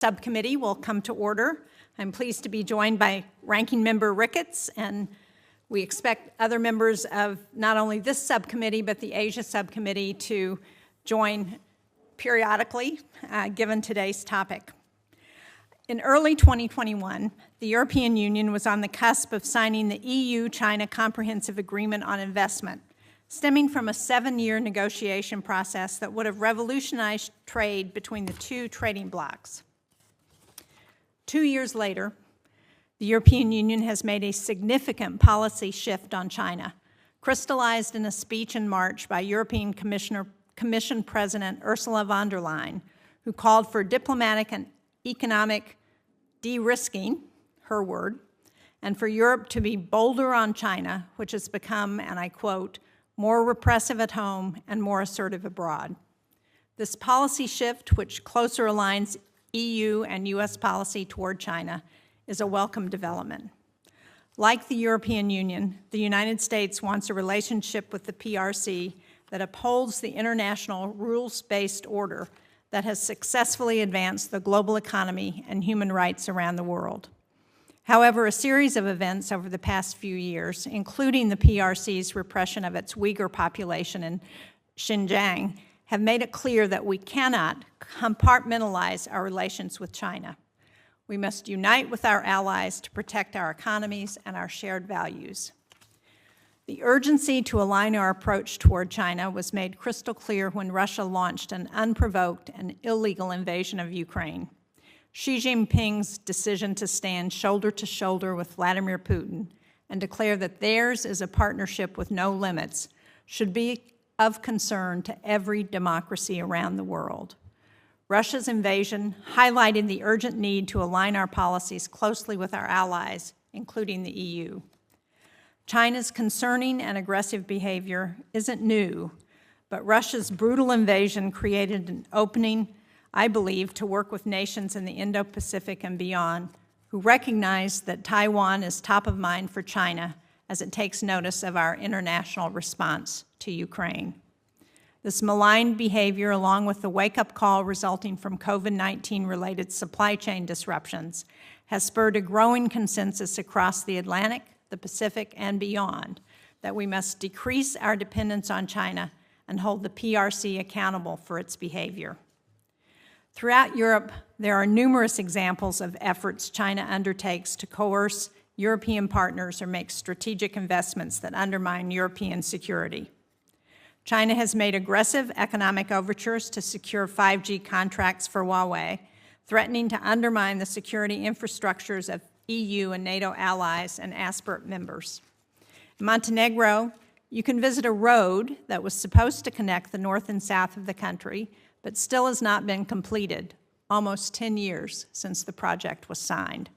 Subcommittee will come to order. I'm pleased to be joined by Ranking Member Ricketts, and we expect other members of not only this subcommittee, but the Asia Subcommittee to join periodically, given today's topic. In early 2021, the European Union was on the cusp of signing the EU-China Comprehensive Agreement on Investment, stemming from a 7-year negotiation process that would have revolutionized trade between the two trading blocs. 2 years later, the European Union has made a significant policy shift on China, crystallized in a speech in March by European Commission President Ursula von der Leyen, who called for diplomatic and economic de-risking, her word, and for Europe to be bolder on China, which has become, and I quote, more repressive at home and more assertive abroad. This policy shift, which closer aligns EU and US policy toward China, is a welcome development. Like the European Union, the United States wants a relationship with the PRC that upholds the international rules-based order that has successfully advanced the global economy and human rights around the world. However, a series of events over the past few years, including the PRC's repression of its Uyghur population in Xinjiang, have made it clear that we cannot compartmentalize our relations with China. We must unite with our allies to protect our economies and our shared values. The urgency to align our approach toward China was made crystal clear when Russia launched an unprovoked and illegal invasion of Ukraine. Xi Jinping's decision to stand shoulder to shoulder with Vladimir Putin and declare that theirs is a partnership with no limits should be of concern to every democracy around the world. Russia's invasion highlighted the urgent need to align our policies closely with our allies, including the EU. China's concerning and aggressive behavior isn't new, but Russia's brutal invasion created an opening, I believe, to work with nations in the Indo-Pacific and beyond who recognize that Taiwan is top of mind for China as it takes notice of our international response to Ukraine. This malign behavior, along with the wake-up call resulting from COVID-19 related supply chain disruptions, has spurred a growing consensus across the Atlantic, the Pacific, and beyond that we must decrease our dependence on China and hold the PRC accountable for its behavior. Throughout Europe, there are numerous examples of efforts China undertakes to coerce European partners or make strategic investments that undermine European security. China has made aggressive economic overtures to secure 5G contracts for Huawei, threatening to undermine the security infrastructures of EU and NATO allies and aspirant members. In Montenegro, you can visit a road that was supposed to connect the north and south of the country, but still has not been completed, almost 10 years since the project was signed.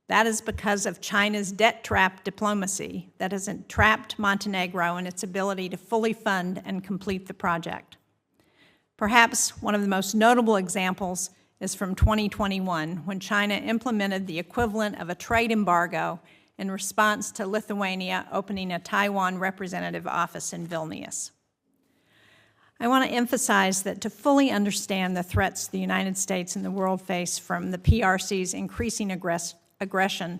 That is because of China's debt trap diplomacy that has entrapped Montenegro in its ability to fully fund and complete the project. Perhaps one of the most notable examples is from 2021, when China implemented the equivalent of a trade embargo in response to Lithuania opening a Taiwan representative office in Vilnius. I want to emphasize that to fully understand the threats the United States and the world face from the PRC's increasing aggression,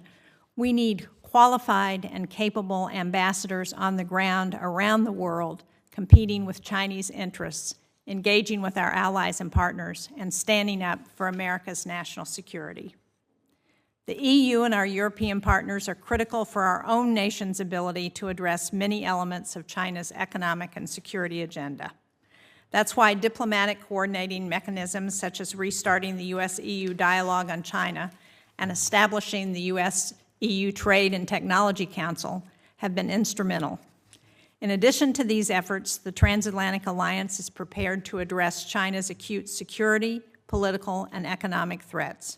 we need qualified and capable ambassadors on the ground around the world competing with Chinese interests, engaging with our allies and partners, and standing up for America's national security. The EU and our European partners are critical for our own nation's ability to address many elements of China's economic and security agenda. That's why diplomatic coordinating mechanisms such as restarting the US-EU dialogue on China and establishing the US-EU Trade and Technology Council have been instrumental. In addition to these efforts, the Transatlantic Alliance is prepared to address China's acute security, political, and economic threats.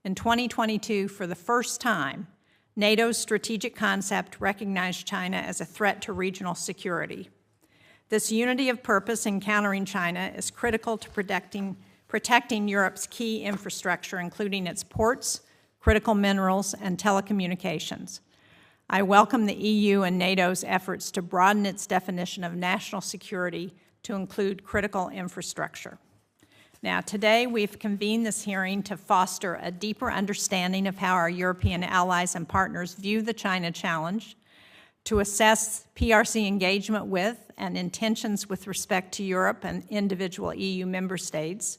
In 2022, for the first time, NATO's strategic concept recognized China as a threat to regional security. This unity of purpose in countering China is critical to protecting Europe's key infrastructure, including its ports, critical minerals, and telecommunications. I welcome the EU and NATO's efforts to broaden its definition of national security to include critical infrastructure. Now, today we've convened this hearing to foster a deeper understanding of how our European allies and partners view the China challenge, to assess PRC engagement with and intentions with respect to Europe and individual EU member states,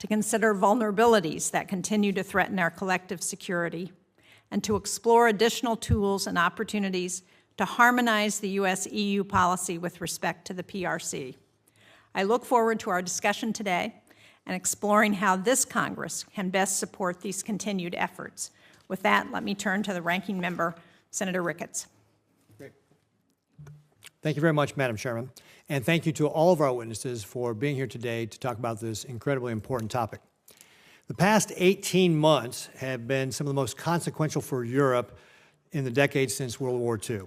to consider vulnerabilities that continue to threaten our collective security, and to explore additional tools and opportunities to harmonize the U.S.-EU policy with respect to the PRC. I look forward to our discussion today and exploring how this Congress can best support these continued efforts. With that, let me turn to the ranking member, Senator Ricketts. Great. Thank you very much, Madam Chairman, and thank you to all of our witnesses for being here today to talk about this incredibly important topic. The past 18 months have been some of the most consequential for Europe in the decades since World War II.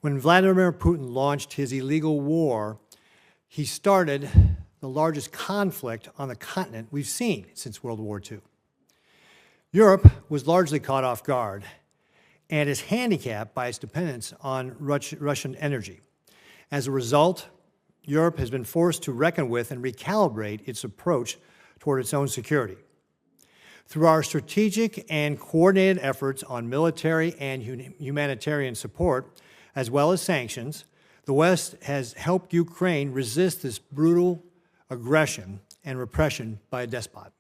When Vladimir Putin launched his illegal war, he started the largest conflict on the continent we've seen since World War II. Europe was largely caught off guard and is handicapped by its dependence on Russian energy. As a result, Europe has been forced to reckon with and recalibrate its approach toward its own security. Through our strategic and coordinated efforts on military and humanitarian support, as well as sanctions, the West has helped Ukraine resist this brutal aggression and repression by a despot.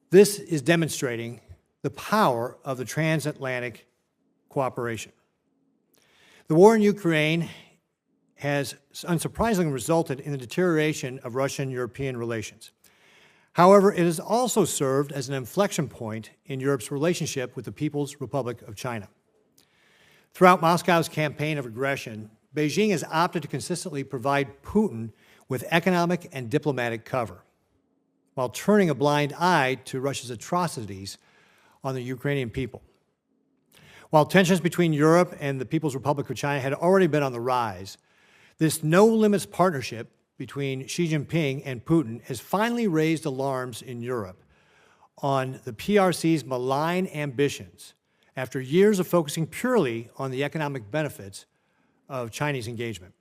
This is demonstrating the power of the transatlantic cooperation. The war in Ukraine has unsurprisingly resulted in the deterioration of Russian-European relations. However, it has also served as an inflection point in Europe's relationship with the People's Republic of China. Throughout Moscow's campaign of aggression, Beijing has opted to consistently provide Putin with economic and diplomatic cover, while turning a blind eye to Russia's atrocities on the Ukrainian people. While tensions between Europe and the People's Republic of China had already been on the rise, this no-limits partnership between Xi Jinping and Putin has finally raised alarms in Europe on the PRC's malign ambitions after years of focusing purely on the economic benefits of Chinese engagement.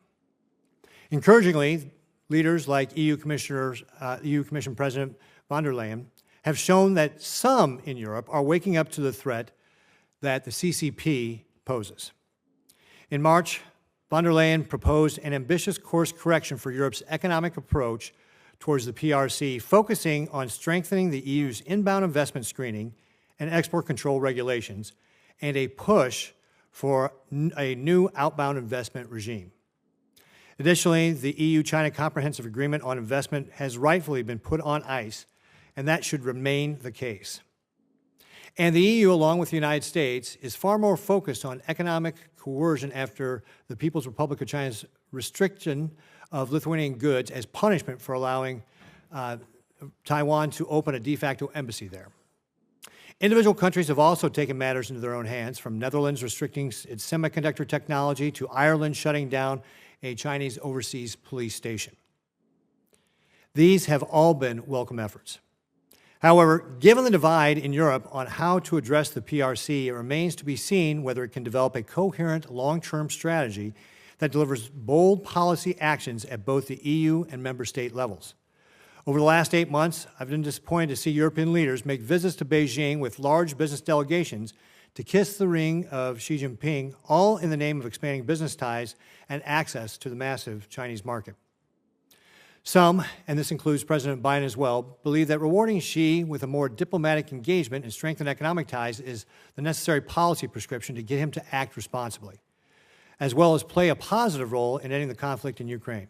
Encouragingly, leaders like EU Commission President von der Leyen have shown that some in Europe are waking up to the threat that the CCP poses. In March, von der Leyen proposed an ambitious course correction for Europe's economic approach towards the PRC, focusing on strengthening the EU's inbound investment screening and export control regulations, and a push for a new outbound investment regime. Additionally, the EU-China Comprehensive Agreement on Investment has rightfully been put on ice, and that should remain the case. And the EU, along with the United States, is far more focused on economic coercion after the People's Republic of China's restriction of Lithuanian goods as punishment for allowing Taiwan to open a de facto embassy there. Individual countries have also taken matters into their own hands, from Netherlands restricting its semiconductor technology to Ireland shutting down a Chinese overseas police station. These have all been welcome efforts. However, given the divide in Europe on how to address the PRC, it remains to be seen whether it can develop a coherent long-term strategy that delivers bold policy actions at both the EU and member state levels. Over the last 8 months, I've been disappointed to see European leaders make visits to Beijing with large business delegations to kiss the ring of Xi Jinping, all in the name of expanding business ties and access to the massive Chinese market. Some, and this includes President Biden as well, believe that rewarding Xi with a more diplomatic engagement and strengthened economic ties is the necessary policy prescription to get him to act responsibly, as well as play a positive role in ending the conflict in Ukraine.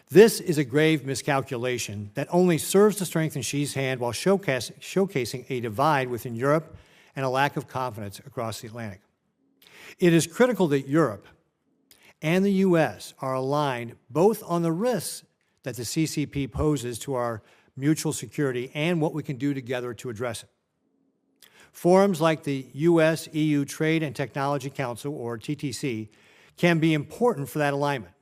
This is a grave miscalculation that only serves to strengthen Xi's hand while showcasing a divide within Europe and a lack of confidence across the Atlantic. It is critical that Europe and the U.S. are aligned both on the risks that the CCP poses to our mutual security and what we can do together to address it. Forums like the U.S.-EU Trade and Technology Council, or TTC, can be important for that alignment,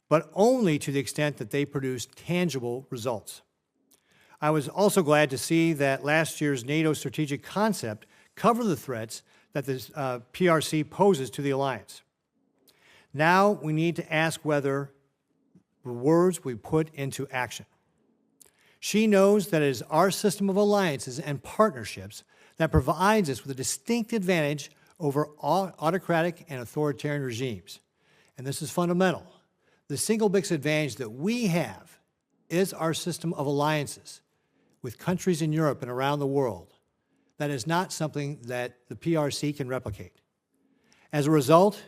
but only to the extent that they produce tangible results. I was also glad to see that last year's NATO strategic concept covered the threats that the PRC poses to the alliance. Now we need to ask whether the words we put into action. She knows that it is our system of alliances and partnerships that provides us with a distinct advantage over autocratic and authoritarian regimes. And this is fundamental. The single biggest advantage that we have is our system of alliances with countries in Europe and around the world. That is not something that the PRC can replicate. As a result,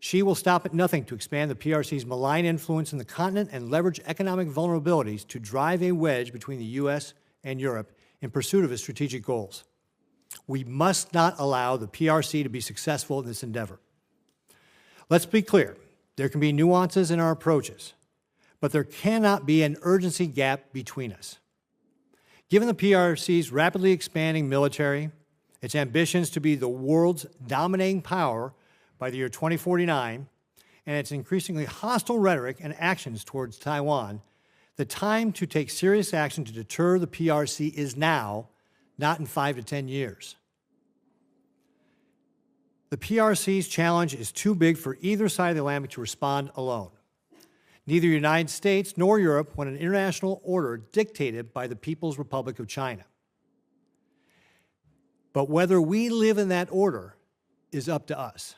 she will stop at nothing to expand the PRC's malign influence in the continent and leverage economic vulnerabilities to drive a wedge between the U.S. and Europe in pursuit of its strategic goals. We must not allow the PRC to be successful in this endeavor. Let's be clear. There can be nuances in our approaches, but there cannot be an urgency gap between us. Given the PRC's rapidly expanding military, its ambitions to be the world's dominating power by the year 2049, and its increasingly hostile rhetoric and actions towards Taiwan, the time to take serious action to deter the PRC is now, not in 5 to 10 years. The PRC's challenge is too big for either side of the Atlantic to respond alone. Neither the United States nor Europe want an international order dictated by the People's Republic of China. But whether we live in that order is up to us.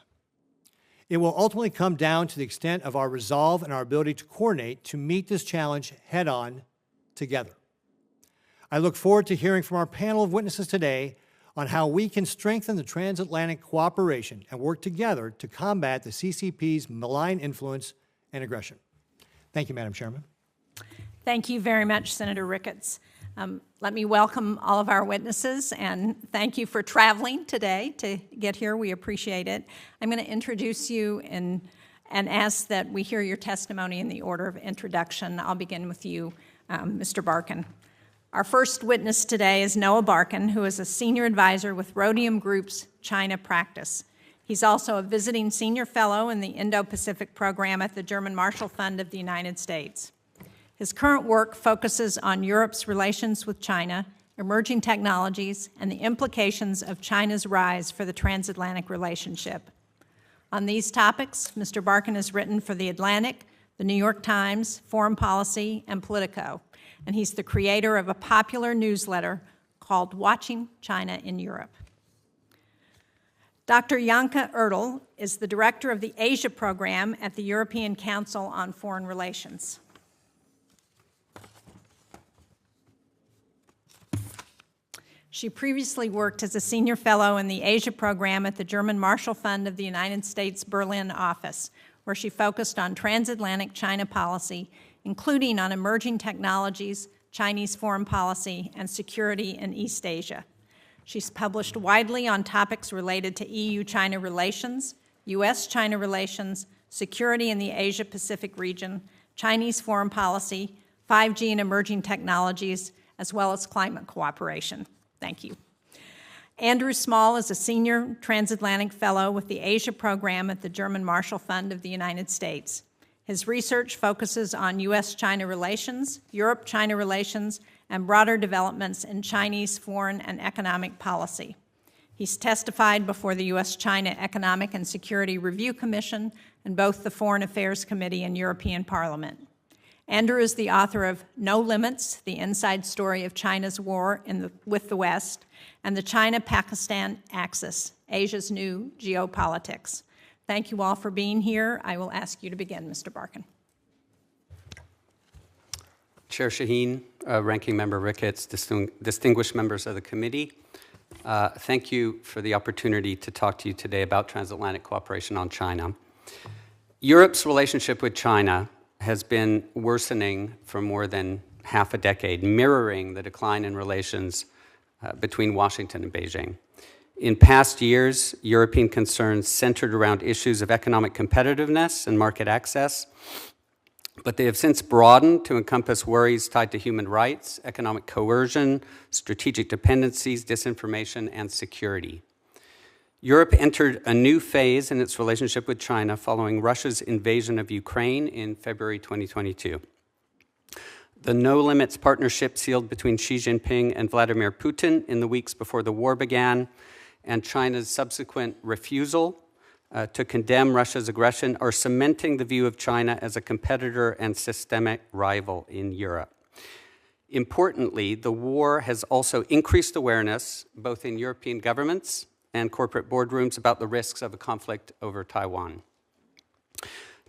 It will ultimately come down to the extent of our resolve and our ability to coordinate to meet this challenge head-on together. I look forward to hearing from our panel of witnesses today on how we can strengthen the transatlantic cooperation and work together to combat the CCP's malign influence and aggression. Thank you, Madam Chairman. Thank you very much, Senator Ricketts. Let me welcome all of our witnesses, and thank you for traveling today to get here. We appreciate it. I'm going to introduce you and ask that we hear your testimony in the order of introduction. I'll begin with you, Mr. Barkin. Our first witness today is Noah Barkin, who is a senior advisor with Rhodium Group's China practice. He's also a visiting senior fellow in the Indo-Pacific program at the German Marshall Fund of the United States. His current work focuses on Europe's relations with China, emerging technologies, and the implications of China's rise for the transatlantic relationship. On these topics, Mr. Barkin has written for The Atlantic, The New York Times, Foreign Policy, and Politico, and he's the creator of a popular newsletter called Watching China in Europe. Dr. Janke Erdl is the director of the Asia program at the European Council on Foreign Relations. She previously worked as a senior fellow in the Asia program at the German Marshall Fund of the United States Berlin office, where she focused on transatlantic China policy, including on emerging technologies, Chinese foreign policy, and security in East Asia. She's published widely on topics related to EU-China relations, U.S.-China relations, security in the Asia-Pacific region, Chinese foreign policy, 5G and emerging technologies, as well as climate cooperation. Thank you. Andrew Small is a senior transatlantic fellow with the Asia program at the German Marshall Fund of the United States. His research focuses on U.S.-China relations, Europe-China relations, and broader developments in Chinese foreign and economic policy. He's testified before the U.S.-China Economic and Security Review Commission and both the Foreign Affairs Committee and European Parliament. Andrew is the author of No Limits, The Inside Story of China's War with the West, and the China-Pakistan Axis, Asia's New Geopolitics. Thank you all for being here. I will ask you to begin, Mr. Barkin. Chair Shaheen, Ranking Member Ricketts, distinguished members of the committee, thank you for the opportunity to talk to you today about transatlantic cooperation on China. Europe's relationship with China has been worsening for more than half a decade, mirroring the decline in relations between Washington and Beijing. In past years, European concerns centered around issues of economic competitiveness and market access, but they have since broadened to encompass worries tied to human rights, economic coercion, strategic dependencies, disinformation, and security. Europe entered a new phase in its relationship with China following Russia's invasion of Ukraine in February 2022. The No Limits partnership sealed between Xi Jinping and Vladimir Putin in the weeks before the war began, and China's subsequent refusal to condemn Russia's aggression are cementing the view of China as a competitor and systemic rival in Europe. Importantly, the war has also increased awareness, both in European governments and corporate boardrooms, about the risks of a conflict over Taiwan.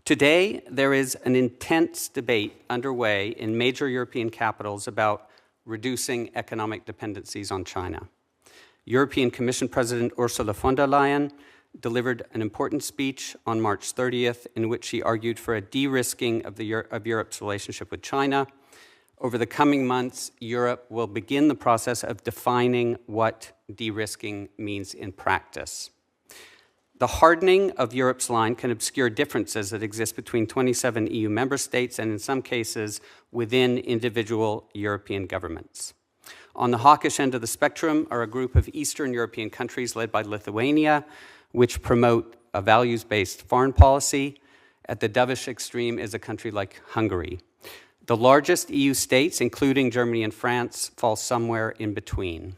Today, there is an intense debate underway in major European capitals about reducing economic dependencies on China. European Commission President Ursula von der Leyen delivered an important speech on March 30th in which she argued for a de-risking of Europe's relationship with China. Over the coming months, Europe will begin the process of defining what de-risking means in practice. The hardening of Europe's line can obscure differences that exist between 27 EU member states and, in some cases, within individual European governments. On the hawkish end of the spectrum are a group of Eastern European countries led by Lithuania, which promote a values-based foreign policy. At the dovish extreme is a country like Hungary. The largest EU states, including Germany and France, fall somewhere in between.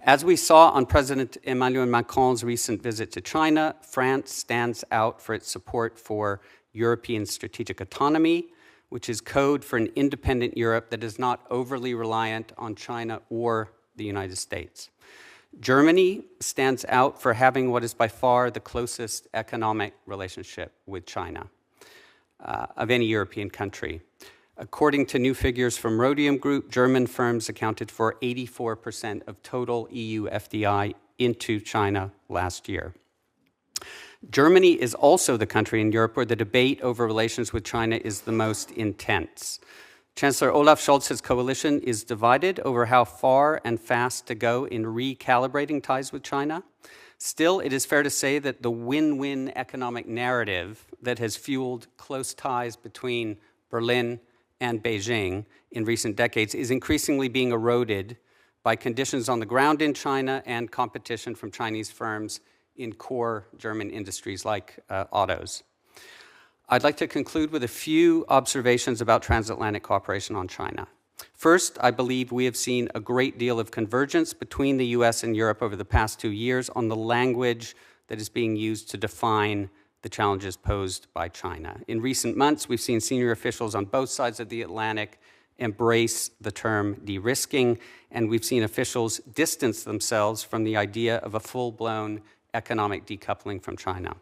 As we saw on President Emmanuel Macron's recent visit to China, France stands out for its support for European strategic autonomy, which is code for an independent Europe that is not overly reliant on China or the United States. Germany stands out for having what is by far the closest economic relationship with China of any European country. According to new figures from Rhodium Group, German firms accounted for 84% of total EU FDI into China last year. Germany is also the country in Europe where the debate over relations with China is the most intense. Chancellor Olaf Scholz's coalition is divided over how far and fast to go in recalibrating ties with China. Still, it is fair to say that the win-win economic narrative that has fueled close ties between Berlin and Beijing in recent decades is increasingly being eroded by conditions on the ground in China and competition from Chinese firms in core German industries like autos. I'd like to conclude with a few observations about transatlantic cooperation on China. First, I believe we have seen a great deal of convergence between the US and Europe over the past 2 years on the language that is being used to define the challenges posed by China. In recent months, we've seen senior officials on both sides of the Atlantic embrace the term de-risking, and we've seen officials distance themselves from the idea of a full-blown economic decoupling from China.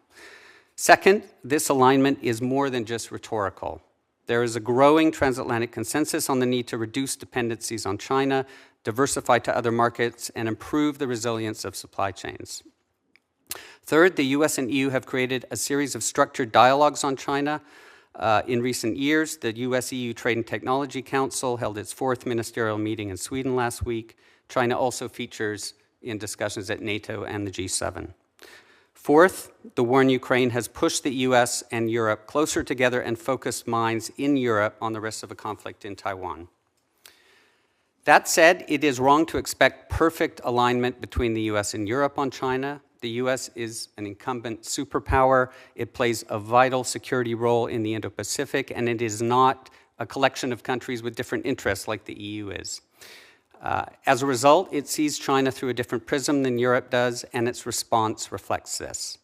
Second, this alignment is more than just rhetorical. There is a growing transatlantic consensus on the need to reduce dependencies on China, diversify to other markets, and improve the resilience of supply chains. Third, the US and EU have created a series of structured dialogues on China. In recent years, the US-EU Trade and Technology Council held its 4th ministerial meeting in Sweden last week. China also features in discussions at NATO and the G7. Fourth, the war in Ukraine has pushed the US and Europe closer together and focused minds in Europe on the risks of a conflict in Taiwan. That said, it is wrong to expect perfect alignment between the US and Europe on China. The US is an incumbent superpower. It plays a vital security role in the Indo-Pacific, and it is not a collection of countries with different interests like the EU is. As a result, it sees China through a different prism than Europe does, and its response reflects this.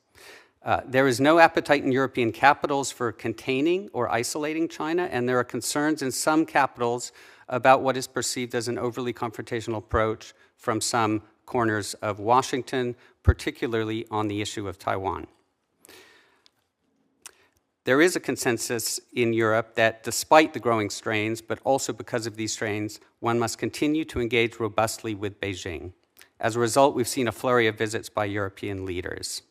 There is no appetite in European capitals for containing or isolating China, and there are concerns in some capitals about what is perceived as an overly confrontational approach from some corners of Washington, particularly on the issue of Taiwan. There is a consensus in Europe that despite the growing strains, but also because of these strains, one must continue to engage robustly with Beijing. As a result, we've seen a flurry of visits by European leaders.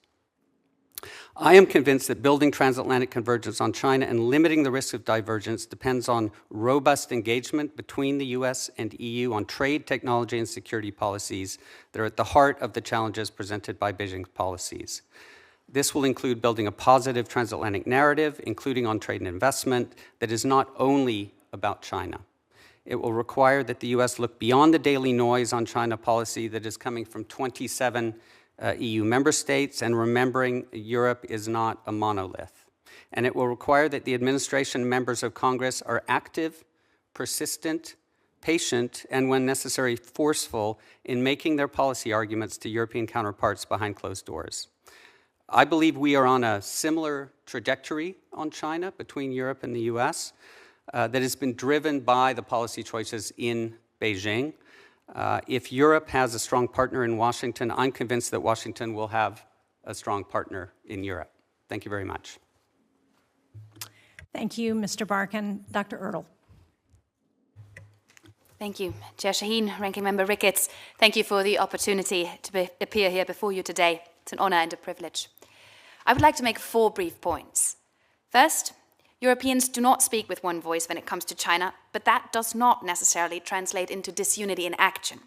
I am convinced that building transatlantic convergence on China and limiting the risk of divergence depends on robust engagement between the US and EU on trade, technology, and security policies that are at the heart of the challenges presented by Beijing's policies. This will include building a positive transatlantic narrative, including on trade and investment, that is not only about China. It will require that the US look beyond the daily noise on China policy that is coming from 27 EU member states, and remembering Europe is not a monolith. And it will require that the administration and members of Congress are active, persistent, patient, and when necessary, forceful in making their policy arguments to European counterparts behind closed doors. I believe we are on a similar trajectory on China between Europe and the US. that has been driven by the policy choices in Beijing. If Europe has a strong partner in Washington, I'm convinced that Washington will have a strong partner in Europe. Thank you very much. Thank you, Mr. Barkan. Dr. Ertl. Thank you, Chair Shaheen, Ranking Member Ricketts. Thank you for the opportunity to appear here before you today. It's an honor and a privilege. I would like to make 4 brief points. First, Europeans do not speak with one voice when it comes to China, but that does not necessarily translate into disunity in action.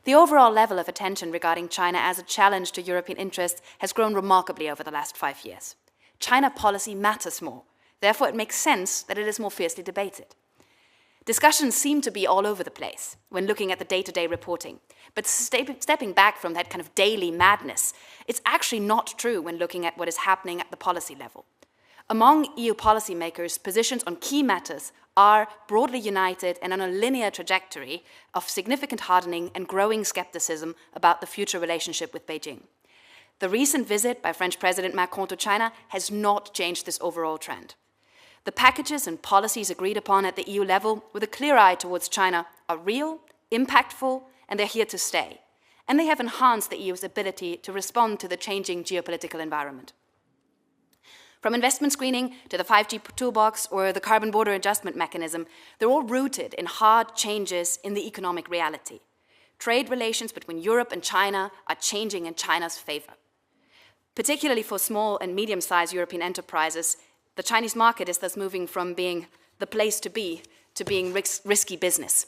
The overall level of attention regarding China as a challenge to European interests has grown remarkably over the last 5 years. China policy matters more. Therefore, it makes sense that it is more fiercely debated. Discussions seem to be all over the place when looking at the day-to-day reporting. But stepping back from that kind of daily madness, it's actually not true when looking at what is happening at the policy level. Among EU policymakers, positions on key matters are broadly united and on a linear trajectory of significant hardening and growing skepticism about the future relationship with Beijing. The recent visit by French President Macron to China has not changed this overall trend. The packages and policies agreed upon at the EU level with a clear eye towards China are real, impactful, and they're here to stay. And they have enhanced the EU's ability to respond to the changing geopolitical environment. From investment screening to the 5G toolbox or the carbon border adjustment mechanism, they're all rooted in hard changes in the economic reality. Trade relations between Europe and China are changing in China's favor. Particularly for small and medium-sized European enterprises, the Chinese market is thus moving from being the place to be to being risky business.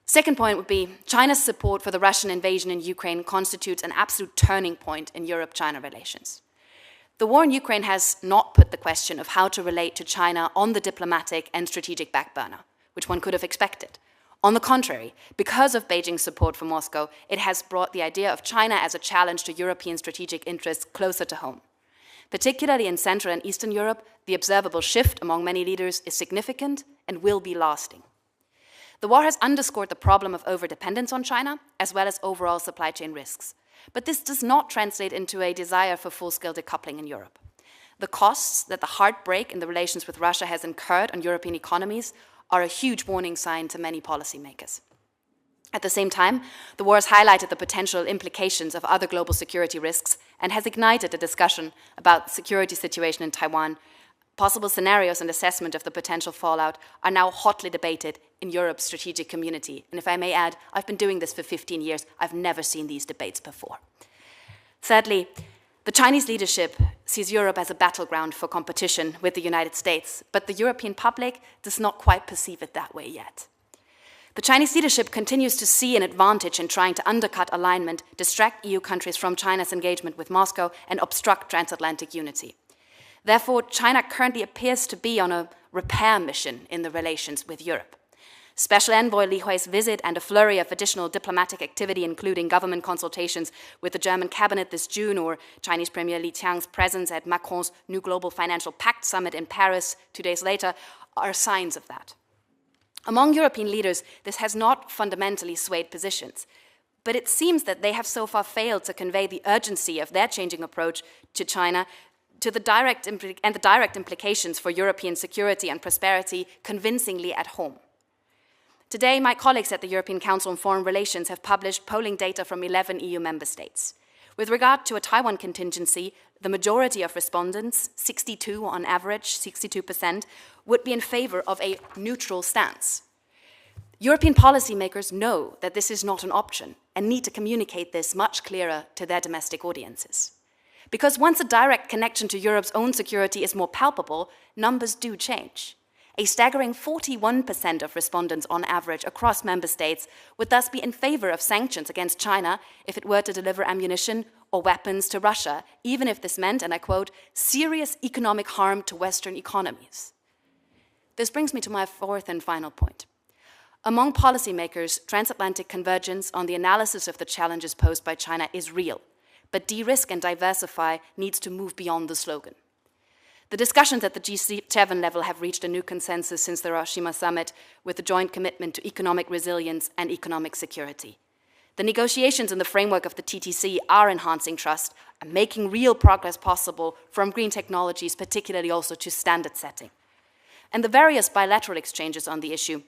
Second point would be China's support for the Russian invasion in Ukraine constitutes an absolute turning point in Europe-China relations. The war in Ukraine has not put the question of how to relate to China on the diplomatic and strategic back burner, which one could have expected. On the contrary, because of Beijing's support for Moscow, it has brought the idea of China as a challenge to European strategic interests closer to home. Particularly in Central and Eastern Europe, the observable shift among many leaders is significant and will be lasting. The war has underscored the problem of overdependence on China, as well as overall supply chain risks. But this does not translate into a desire for full-scale decoupling in Europe. The costs that the heartbreak in the relations with Russia has incurred on European economies are a huge warning sign to many policymakers. At the same time, the war has highlighted the potential implications of other global security risks and has ignited a discussion about the security situation in Taiwan. Possible scenarios and assessment of the potential fallout are now hotly debated in Europe's strategic community. And if I may add, I've been doing this for 15 years. I've never seen these debates before. Thirdly, the Chinese leadership sees Europe as a battleground for competition with the United States, but the European public does not quite perceive it that way yet. The Chinese leadership continues to see an advantage in trying to undercut alignment, distract EU countries from China's engagement with Moscow, and obstruct transatlantic unity. Therefore, China currently appears to be on a repair mission in the relations with Europe. Special Envoy Li Hui's visit and a flurry of additional diplomatic activity, including government consultations with the German cabinet this June, or Chinese Premier Li Qiang's presence at Macron's new Global Financial Pact summit in Paris 2 days later, are signs of that. Among European leaders, this has not fundamentally swayed positions, but it seems that they have so far failed to convey the urgency of their changing approach to China to the direct implications for European security and prosperity convincingly at home. Today, my colleagues at the European Council on Foreign Relations have published polling data from 11 EU member states. With regard to a Taiwan contingency, the majority of respondents, 62 on average, 62%, would be in favor of a neutral stance. European policymakers know that this is not an option and need to communicate this much clearer to their domestic audiences. Because once a direct connection to Europe's own security is more palpable, numbers do change. A staggering 41% of respondents on average across member states would thus be in favor of sanctions against China if it were to deliver ammunition or weapons to Russia, even if this meant, and I quote, serious economic harm to Western economies. This brings me to my fourth and final point. Among policymakers, transatlantic convergence on the analysis of the challenges posed by China is real, but de-risk and diversify needs to move beyond the slogan. The discussions at the G7 level have reached a new consensus since the Hiroshima summit, with a joint commitment to economic resilience and economic security. The negotiations in the framework of the TTC are enhancing trust and making real progress possible from green technologies, particularly also to standard setting. And the various bilateral exchanges on the issue,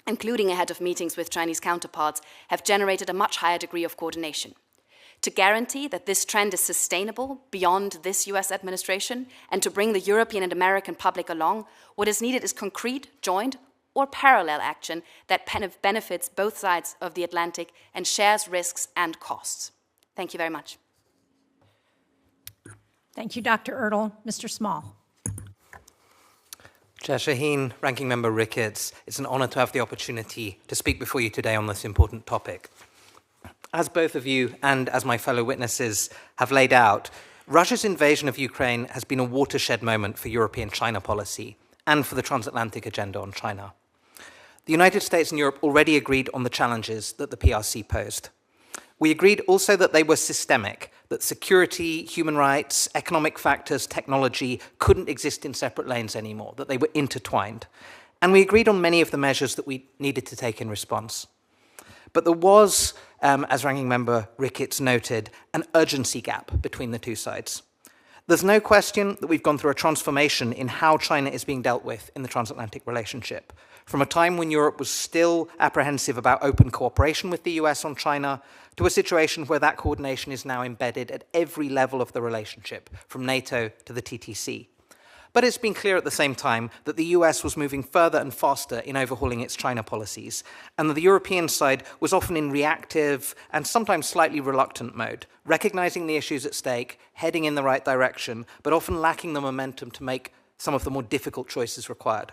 including ahead of meetings with Chinese counterparts, have generated a much higher degree of coordination. To guarantee that this trend is sustainable beyond this US administration and to bring the European and American public along, what is needed is concrete, joint, or parallel action that benefits both sides of the Atlantic and shares risks and costs. Thank you very much. Thank you, Dr. Ertl. Mr. Small. Chair Shaheen, Ranking Member Ricketts, it's an honor to have the opportunity to speak before you today on this important topic. As both of you and as my fellow witnesses have laid out, Russia's invasion of Ukraine has been a watershed moment for European China policy and for the transatlantic agenda on China. The United States and Europe already agreed on the challenges that the PRC posed. We agreed also that they were systemic, that security, human rights, economic factors, technology couldn't exist in separate lanes anymore, that they were intertwined. And we agreed on many of the measures that we needed to take in response. But there was, as Ranking Member Ricketts noted, an urgency gap between the two sides. There's no question that we've gone through a transformation in how China is being dealt with in the transatlantic relationship, from a time when Europe was still apprehensive about open cooperation with the US on China, to a situation where that coordination is now embedded at every level of the relationship, from NATO to the TTC. But it's been clear at the same time that the US was moving further and faster in overhauling its China policies, and that the European side was often in reactive and sometimes slightly reluctant mode, recognizing the issues at stake, heading in the right direction, but often lacking the momentum to make some of the more difficult choices required.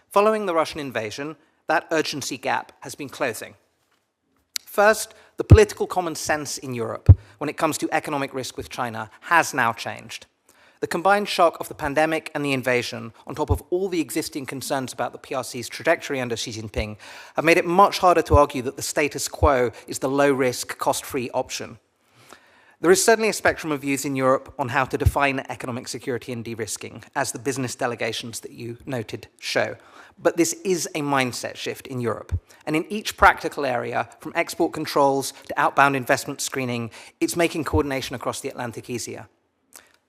Following the Russian invasion, that urgency gap has been closing. First, the political common sense in Europe when it comes to economic risk with China has now changed. The combined shock of the pandemic and the invasion, on top of all the existing concerns about the PRC's trajectory under Xi Jinping, have made it much harder to argue that the status quo is the low-risk, cost-free option. There is certainly a spectrum of views in Europe on how to define economic security and de-risking, as the business delegations that you noted show. But this is a mindset shift in Europe. And in each practical area, from export controls to outbound investment screening, it's making coordination across the Atlantic easier.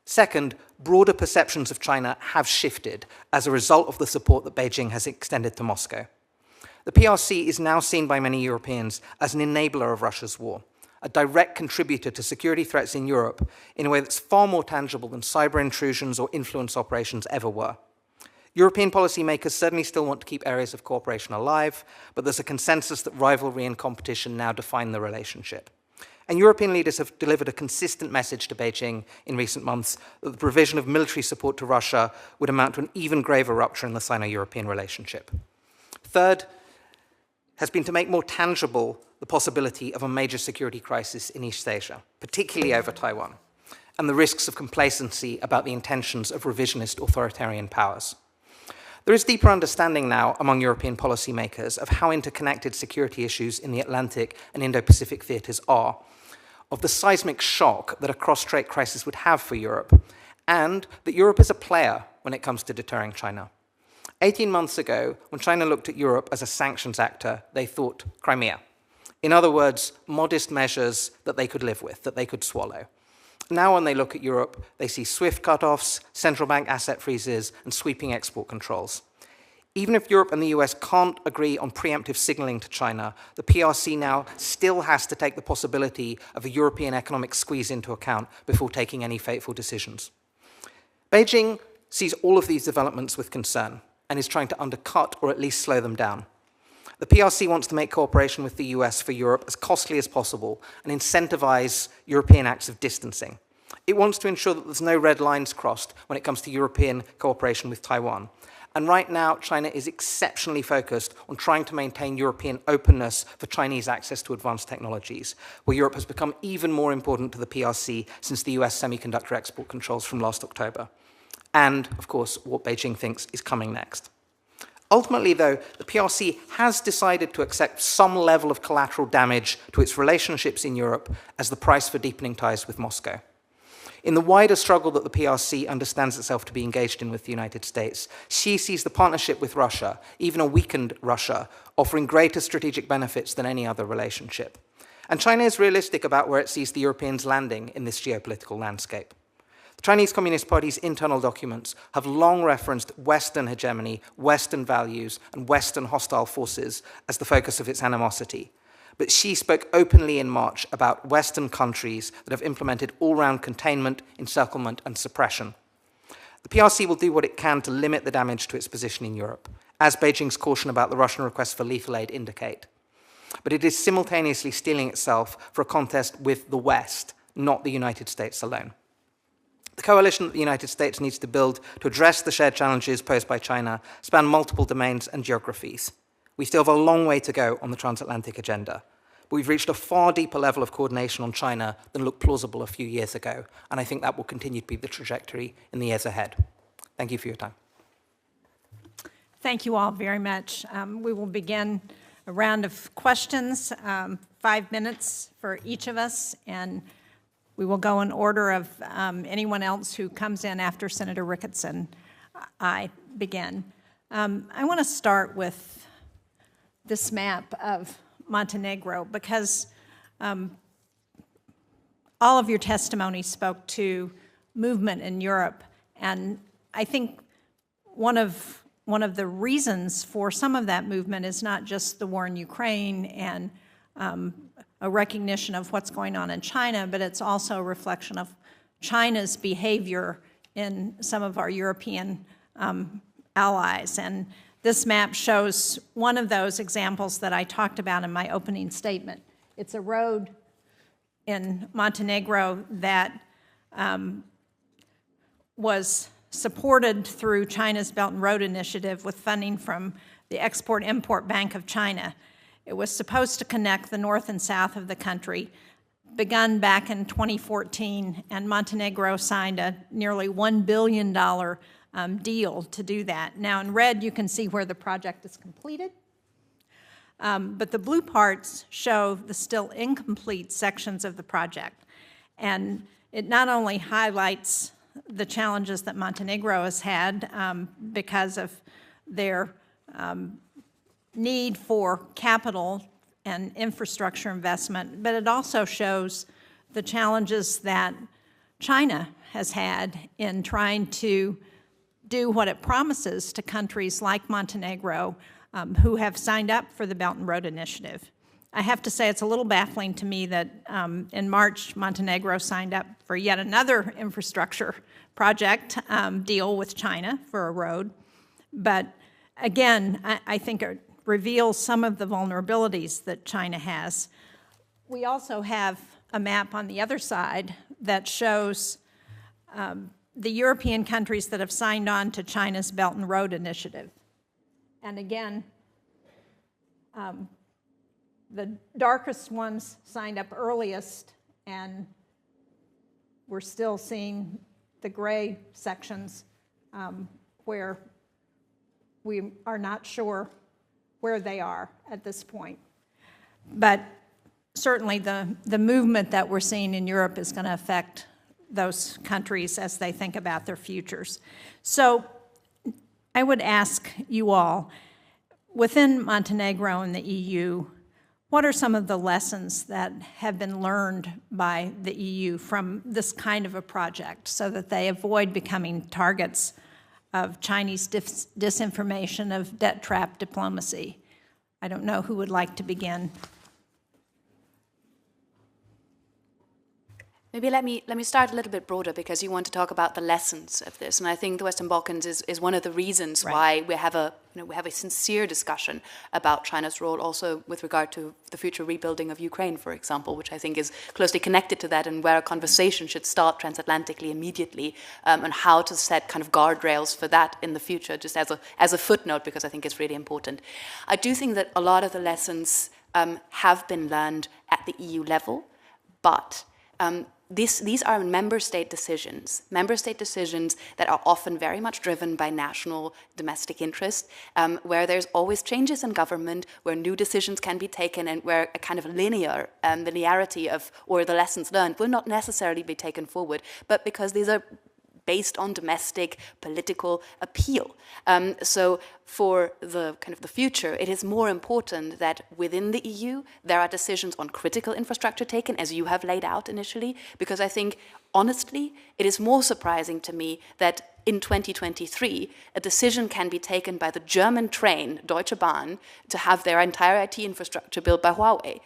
Second, broader perceptions of China have shifted as a result of the support that Beijing has extended to Moscow. The PRC is now seen by many Europeans as an enabler of Russia's war, a direct contributor to security threats in Europe in a way that's far more tangible than cyber intrusions or influence operations ever were. European policymakers certainly still want to keep areas of cooperation alive, but there's a consensus that rivalry and competition now define the relationship. And European leaders have delivered a consistent message to Beijing in recent months that the provision of military support to Russia would amount to an even graver rupture in the Sino-European relationship. Third has been to make more tangible the possibility of a major security crisis in East Asia, particularly over Taiwan, and the risks of complacency about the intentions of revisionist authoritarian powers. There is deeper understanding now among European policymakers of how interconnected security issues in the Atlantic and Indo-Pacific theatres are, of the seismic shock that a cross-strait crisis would have for Europe, and that Europe is a player when it comes to deterring China. 18 months ago, when China looked at Europe as a sanctions actor, they thought Crimea. In other words, modest measures that they could live with, that they could swallow. Now when they look at Europe, they see SWIFT cutoffs, central bank asset freezes, and sweeping export controls. Even if Europe and the US can't agree on preemptive signaling to China, the PRC now still has to take the possibility of a European economic squeeze into account before taking any fateful decisions. Beijing sees all of these developments with concern and is trying to undercut or at least slow them down. The PRC wants to make cooperation with the US for Europe as costly as possible and incentivize European acts of distancing. It wants to ensure that there's no red lines crossed when it comes to European cooperation with Taiwan. And right now, China is exceptionally focused on trying to maintain European openness for Chinese access to advanced technologies, where Europe has become even more important to the PRC since the US semiconductor export controls from last October. And, of course, what Beijing thinks is coming next. Ultimately, though, the PRC has decided to accept some level of collateral damage to its relationships in Europe as the price for deepening ties with Moscow. In the wider struggle that the PRC understands itself to be engaged in with the United States, Xi sees the partnership with Russia, even a weakened Russia, offering greater strategic benefits than any other relationship. And China is realistic about where it sees the Europeans landing in this geopolitical landscape. The Chinese Communist Party's internal documents have long referenced Western hegemony, Western values, and Western hostile forces as the focus of its animosity. But Xi spoke openly in March about Western countries that have implemented all-round containment, encirclement, and suppression. The PRC will do what it can to limit the damage to its position in Europe, as Beijing's caution about the Russian request for lethal aid indicate. But it is simultaneously steeling itself for a contest with the West, not the United States alone. The coalition that the United States needs to build to address the shared challenges posed by China span multiple domains and geographies. We still have a long way to go on the transatlantic agenda, but we've reached a far deeper level of coordination on China than looked plausible a few years ago, and I think that will continue to be the trajectory in the years ahead. Thank you for your time. Thank you all very much. We will begin a round of questions, 5 minutes for each of us, and we will go in order of anyone else who comes in after Senator Ricketts and I begin. I want to start with this map of Montenegro because all of your testimony spoke to movement in Europe, and I think one of the reasons for some of that movement is not just the war in Ukraine and a recognition of what's going on in China, but it's also a reflection of China's behavior in some of our European allies. And this map shows one of those examples that I talked about in my opening statement. It's a road in Montenegro that was supported through China's Belt and Road Initiative with funding from the Export-Import Bank of China. It was supposed to connect the north and south of the country, begun back in 2014, and Montenegro signed a nearly $1 billion deal to do that. Now in red, you can see where the project is completed, but the blue parts show the still incomplete sections of the project. And it not only highlights the challenges that Montenegro has had because of their need for capital and infrastructure investment, but it also shows the challenges that China has had in trying to do what it promises to countries like Montenegro who have signed up for the Belt and Road Initiative. I have to say it's a little baffling to me that in March, Montenegro signed up for yet another infrastructure project deal with China for a road. But again, I think it reveals some of the vulnerabilities that China has. We also have a map on the other side that shows the European countries that have signed on to China's Belt and Road Initiative. And again, the darkest ones signed up earliest, and we're still seeing the gray sections where we are not sure where they are at this point. But certainly the movement that we're seeing in Europe is going to affect those countries as they think about their futures. So I would ask you all, within Montenegro and the EU, what are some of the lessons that have been learned by the EU from this kind of a project so that they avoid becoming targets of Chinese disinformation, of debt trap diplomacy? I don't know who would like to begin. Maybe let me start a little bit broader, because you want to talk about the lessons of this, and I think the Western Balkans is one of the reasons why we have a sincere discussion about China's role, also with regard to the future rebuilding of Ukraine, for example, which I think is closely connected to that, and where a conversation should start transatlantically immediately, on how to set kind of guardrails for that in the future, just as a footnote, because I think it's really important. I do think that a lot of the lessons have been learned at the EU level, but these are member state decisions that are often very much driven by national domestic interest, where there's always changes in government, where new decisions can be taken, and where a kind of linearity of, or the lessons learned will not necessarily be taken forward, but because these are based on domestic political appeal. So for the kind of the future, it is more important that within the EU there are decisions on critical infrastructure taken, as you have laid out initially, because I think, honestly, it is more surprising to me that in 2023, a decision can be taken by the German train, Deutsche Bahn, to have their entire IT infrastructure built by Huawei.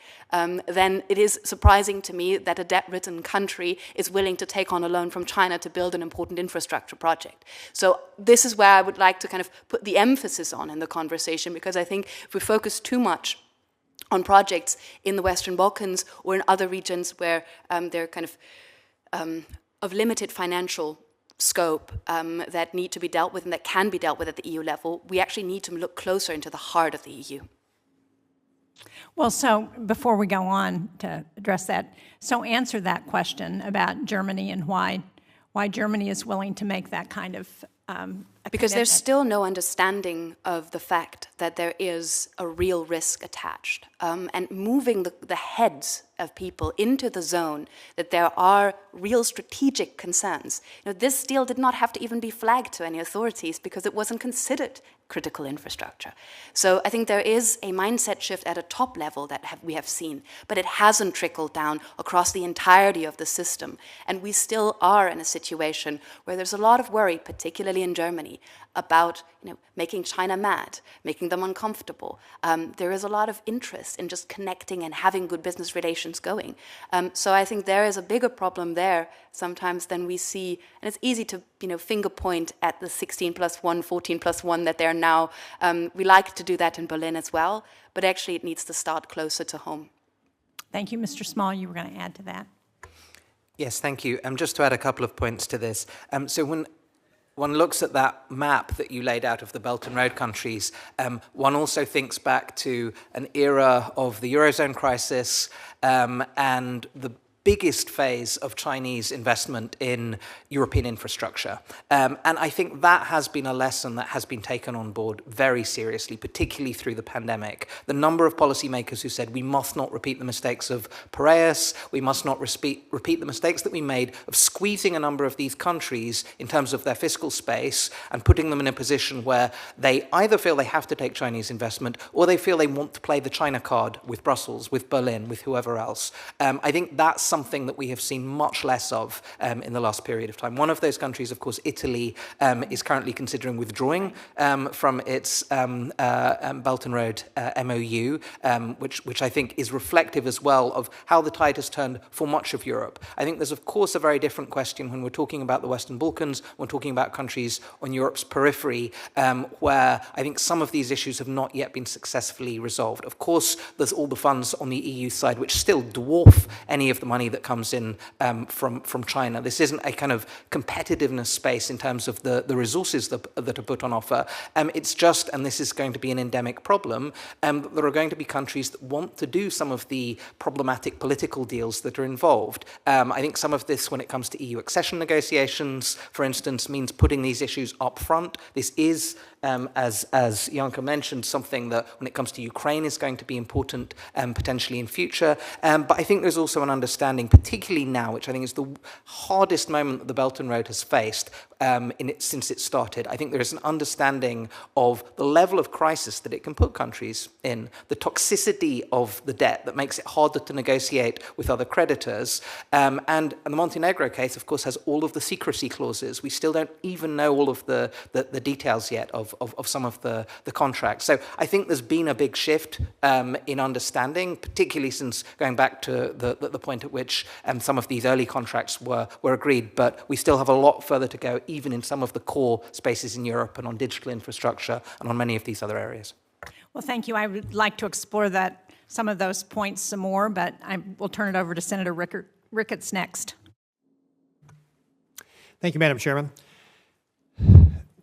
Then it is surprising to me that a debt-ridden country is willing to take on a loan from China to build an important infrastructure project. So this is where I would like to kind of put the emphasis on in the conversation, because I think if we focus too much on projects in the Western Balkans or in other regions where they're kind of limited financial scope that need to be dealt with and that can be dealt with at the EU level, we actually need to look closer into the heart of the EU. Well, so before we go on to address that, so answer that question about Germany and why Germany is willing to make that kind of because there's commitment. still no understanding of the fact that there is a real risk attached. And moving the heads of people into the zone that there are real strategic concerns. This deal did not have to even be flagged to any authorities because it wasn't considered critical infrastructure. So I think there is a mindset shift at a top level that we have seen, but it hasn't trickled down across the entirety of the system. And we still are in a situation where there's a lot of worry, particularly in Germany, about making China mad, making them uncomfortable. There is a lot of interest in just connecting and having good business relations going. So I think there is a bigger problem there sometimes than we see, and it's easy to finger point at the 16 plus 1, 14 plus 1 that they're now. We like to do that in Berlin as well, but actually it needs to start closer to home. Thank you, Mr. Small. You were going to add to that. Yes, thank you. Just to add a couple of points to this. So when one looks at that map that you laid out of the Belt and Road countries, one also thinks back to an era of the Eurozone crisis and the biggest phase of Chinese investment in European infrastructure. And I think that has been a lesson that has been taken on board very seriously, particularly through the pandemic. The number of policymakers who said we must not repeat the mistakes of Piraeus, we must not repeat the mistakes that we made of squeezing a number of these countries in terms of their fiscal space and putting them in a position where they either feel they have to take Chinese investment or they feel they want to play the China card with Brussels, with Berlin, with whoever else. I think that's something that we have seen much less of in the last period of time. One of those countries, of course, Italy, is currently considering withdrawing from its Belt and Road MOU, which I think is reflective as well of how the tide has turned for much of Europe. I think there's, of course, a very different question when we're talking about the Western Balkans, when we're talking about countries on Europe's periphery, where I think some of these issues have not yet been successfully resolved. Of course, there's all the funds on the EU side, which still dwarf any of the money that comes in from China. This isn't a kind of competitiveness space in terms of the resources that are put on offer. It's just, and this is going to be an endemic problem, there are going to be countries that want to do some of the problematic political deals that are involved. I think some of this, when it comes to EU accession negotiations, for instance, means putting these issues up front. This is, as Janka mentioned, something that, when it comes to Ukraine, is going to be important potentially in future. But I think there's also an understanding, particularly now, which I think is the hardest moment that the Belt and Road has faced since it started. I think there is an understanding of the level of crisis that it can put countries in, the toxicity of the debt that makes it harder to negotiate with other creditors. And the Montenegro case, of course, has all of the secrecy clauses. We still don't even know all of the details yet of some of the contracts. So I think there's been a big shift in understanding, particularly since going back to the point at which some of these early contracts were agreed. But we still have a lot further to go, even in some of the core spaces in Europe and on digital infrastructure and on many of these other areas. Well, thank you. I would like to explore some of those points some more, but I will turn it over to Senator Ricketts next. Thank you, Madam Chairman.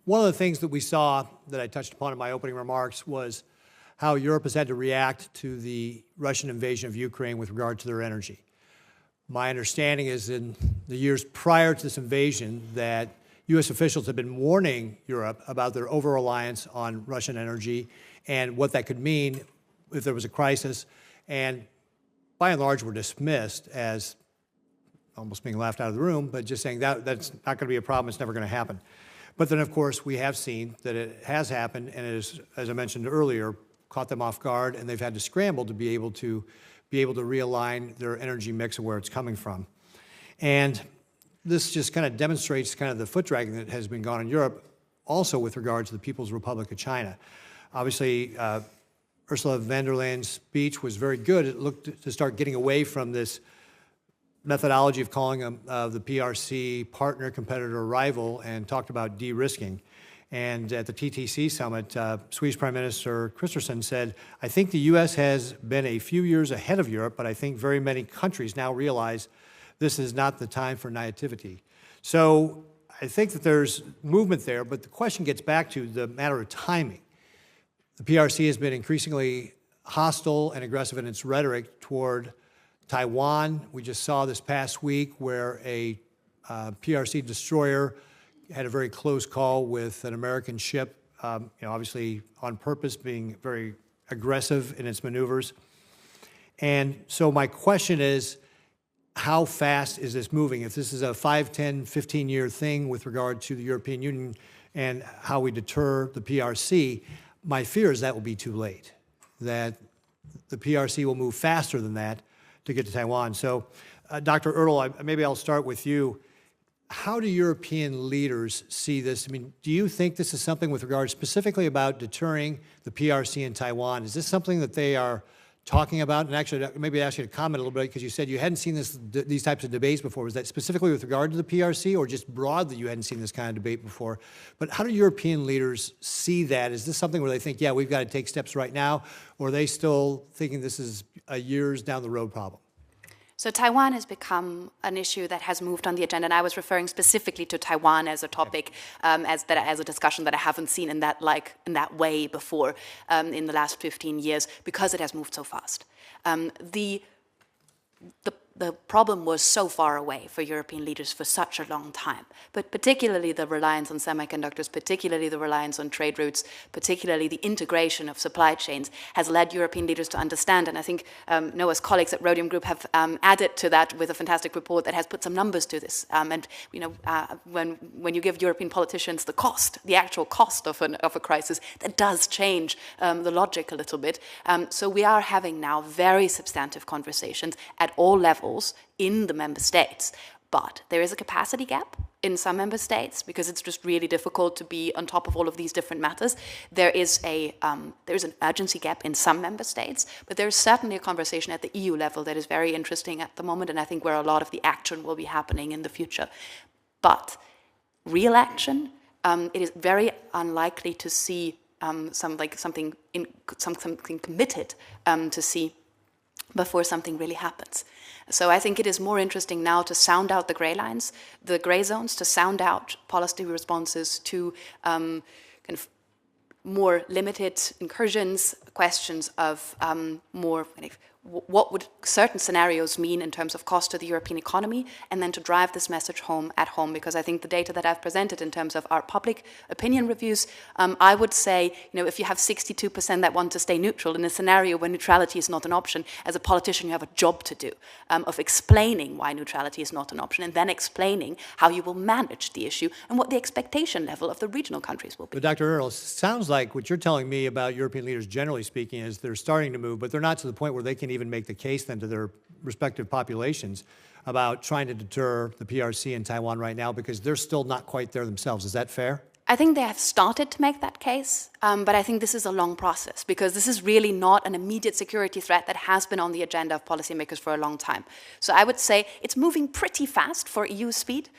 One of the things that we saw that I touched upon in my opening remarks was how Europe has had to react to the Russian invasion of Ukraine with regard to their energy. My understanding is in the years prior to this invasion that U.S. officials have been warning Europe about their over-reliance on Russian energy and what that could mean if there was a crisis, and by and large were dismissed as almost being laughed out of the room, but just saying that's not going to be a problem, it's never going to happen. But then, of course, we have seen that it has happened, and it is, as I mentioned earlier, caught them off guard, and they've had to scramble to be able to realign their energy mix of where it's coming from. And this just kind of demonstrates kind of the foot dragging that has been gone in Europe, also with regard to the People's Republic of China. Obviously, Ursula von der Leyen's speech was very good. It looked to start getting away from this methodology of calling the PRC partner, competitor, rival, and talked about de-risking. And at the TTC summit, Swedish Prime Minister Kristersson said, I think the U.S. has been a few years ahead of Europe, but I think very many countries now realize this is not the time for naivety. So I think that there's movement there, but the question gets back to the matter of timing. The PRC has been increasingly hostile and aggressive in its rhetoric toward Taiwan. We just saw this past week where a PRC destroyer had a very close call with an American ship, obviously on purpose, being very aggressive in its maneuvers. And so my question is, how fast is this moving? If this is a 5, 10, 15-year thing with regard to the European Union and how we deter the PRC, my fear is that will be too late, that the PRC will move faster than that to get to Taiwan. So, Dr. Ertl, maybe I'll start with you. How do European leaders see this? I mean, do you think this is something with regard specifically about deterring the PRC in Taiwan? Is this something that they are talking about? And actually, maybe ask you to comment a little bit, because you said you hadn't seen these types of debates before. Was that specifically with regard to the PRC, or just broadly you hadn't seen this kind of debate before? But how do European leaders see that? Is this something where they think, yeah, we've got to take steps right now, or are they still thinking this is a years down the road problem? So Taiwan has become an issue that has moved on the agenda, and I was referring specifically to Taiwan as a topic, as a discussion that I haven't seen in that way before in the last 15 years, because it has moved so fast. The problem was so far away for European leaders for such a long time, but particularly the reliance on semiconductors, particularly the reliance on trade routes, particularly the integration of supply chains has led European leaders to understand, and I think Noah's colleagues at Rhodium Group have added to that with a fantastic report that has put some numbers to this. And when you give European politicians the actual cost of a crisis, that does change the logic a little bit. So we are having now very substantive conversations at all levels in the member states. But there is a capacity gap in some member states because it's just really difficult to be on top of all of these different matters. There is an urgency gap in some member states, but there is certainly a conversation at the EU level that is very interesting at the moment, and I think where a lot of the action will be happening in the future. But real action, it is very unlikely to see something committed to see before something really happens. So I think it is more interesting now to sound out the gray lines, the gray zones, to sound out policy responses to kind of more limited incursions, questions of more kind of what would certain scenarios mean in terms of cost to the European economy, and then to drive this message home at home, because I think the data that I've presented in terms of our public opinion reviews, I would say, if you have 62% that want to stay neutral in a scenario where neutrality is not an option, as a politician you have a job to do of explaining why neutrality is not an option, and then explaining how you will manage the issue and what the expectation level of the regional countries will be. But Dr. Ertl, sounds like what you're telling me about European leaders generally speaking is they're starting to move, but they're not to the point where they can even make the case then to their respective populations about trying to deter the PRC in Taiwan right now, because they're still not quite there themselves. Is that fair? I think they have started to make that case, but I think this is a long process, because this is really not an immediate security threat that has been on the agenda of policymakers for a long time. So I would say it's moving pretty fast for EU speed,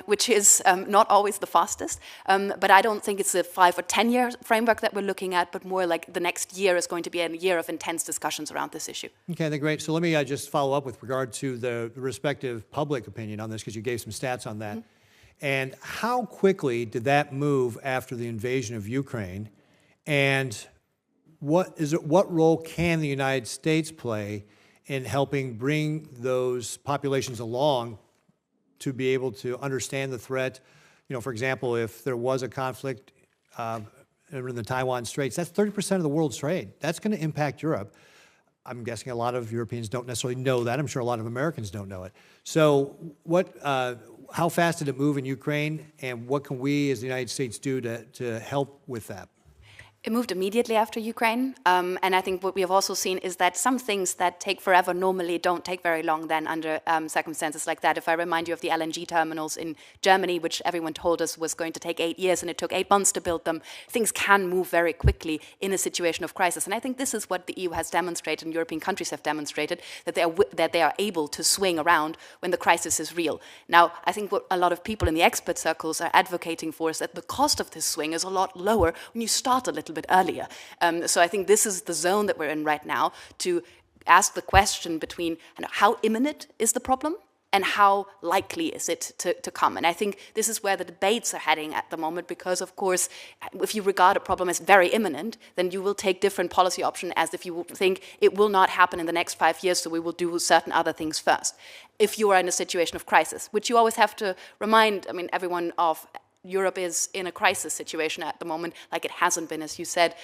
which is not always the fastest, but I don't think it's a 5 or 10 year framework that we're looking at, but more like the next year is going to be a year of intense discussions around this issue. Okay, then great. So let me just follow up with regard to the respective public opinion on this, because you gave some stats on that. Mm-hmm. And how quickly did that move after the invasion of Ukraine? And what role can the United States play in helping bring those populations along to be able to understand the threat? For example, if there was a conflict in the Taiwan Straits, that's 30% of the world's trade. That's going to impact Europe. I'm guessing a lot of Europeans don't necessarily know that. I'm sure a lot of Americans don't know it. So how fast did it move in Ukraine, and what can we as the United States do to help with that? It moved immediately after Ukraine, and I think what we have also seen is that some things that take forever normally don't take very long then under circumstances like that. If I remind you of the LNG terminals in Germany, which everyone told us was going to take 8 years and it took 8 months to build them, things can move very quickly in a situation of crisis. And I think this is what the EU has demonstrated and European countries have demonstrated, that they are able to swing around when the crisis is real. Now, I think what a lot of people in the expert circles are advocating for is that the cost of this swing is a lot lower when you start a little bit earlier. So I think this is the zone that we're in right now, to ask the question between how imminent is the problem and how likely is it to come. And I think this is where the debates are heading at the moment, because, of course, if you regard a problem as very imminent, then you will take different policy options as if you think it will not happen in the next 5 years, so we will do certain other things first. If you are in a situation of crisis, which you always have to remind, everyone of, Europe is in a crisis situation at the moment, like it hasn't been, as you said,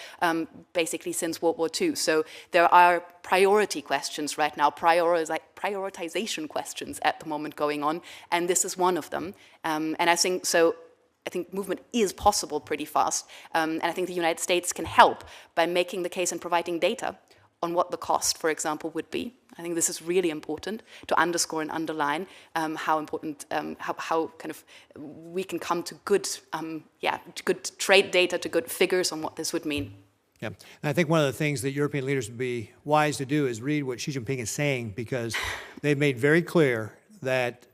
basically since World War II. So there are priority questions right now, prioritization questions at the moment going on, and this is one of them. And I think movement is possible pretty fast, and I think the United States can help by making the case and providing data on what the cost, for example, would be. I think this is really important to underscore and underline how important, how kind of we can come to good trade data, to good figures on what this would mean. Yeah, and I think one of the things that European leaders would be wise to do is read what Xi Jinping is saying, because they've made very clear that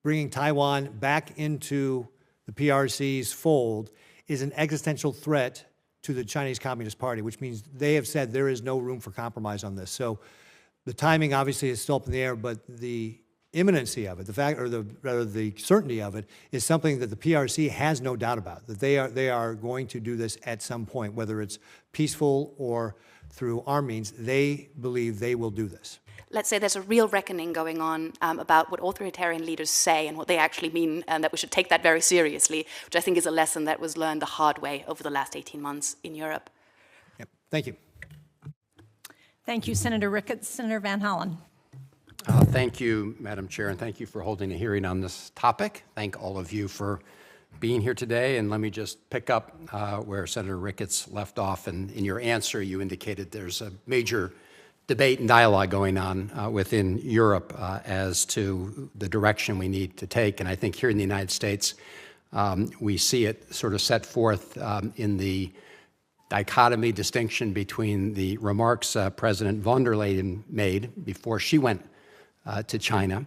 bringing Taiwan back into the PRC's fold is an existential threat to the Chinese Communist Party, which means they have said there is no room for compromise on this. So the timing obviously is still up in the air, but the imminency of it, the certainty of it, is something that the PRC has no doubt about, that they are going to do this at some point, whether it's peaceful or through armed means. They believe they will do this. Let's say there's a real reckoning going on about what authoritarian leaders say and what they actually mean, and that we should take that very seriously, which I think is a lesson that was learned the hard way over the last 18 months in Europe. Yep. Thank you. Thank you, Senator Ricketts. Senator Van Hollen. Thank you, Madam Chair, and thank you for holding a hearing on this topic. Thank all of you for being here today. And let me just pick up where Senator Ricketts left off. And in your answer, you indicated there's a major debate and dialogue going on within Europe as to the direction we need to take. And I think here in the United States, we see it sort of set forth in the dichotomy distinction between the remarks President von der Leyen made before she went to China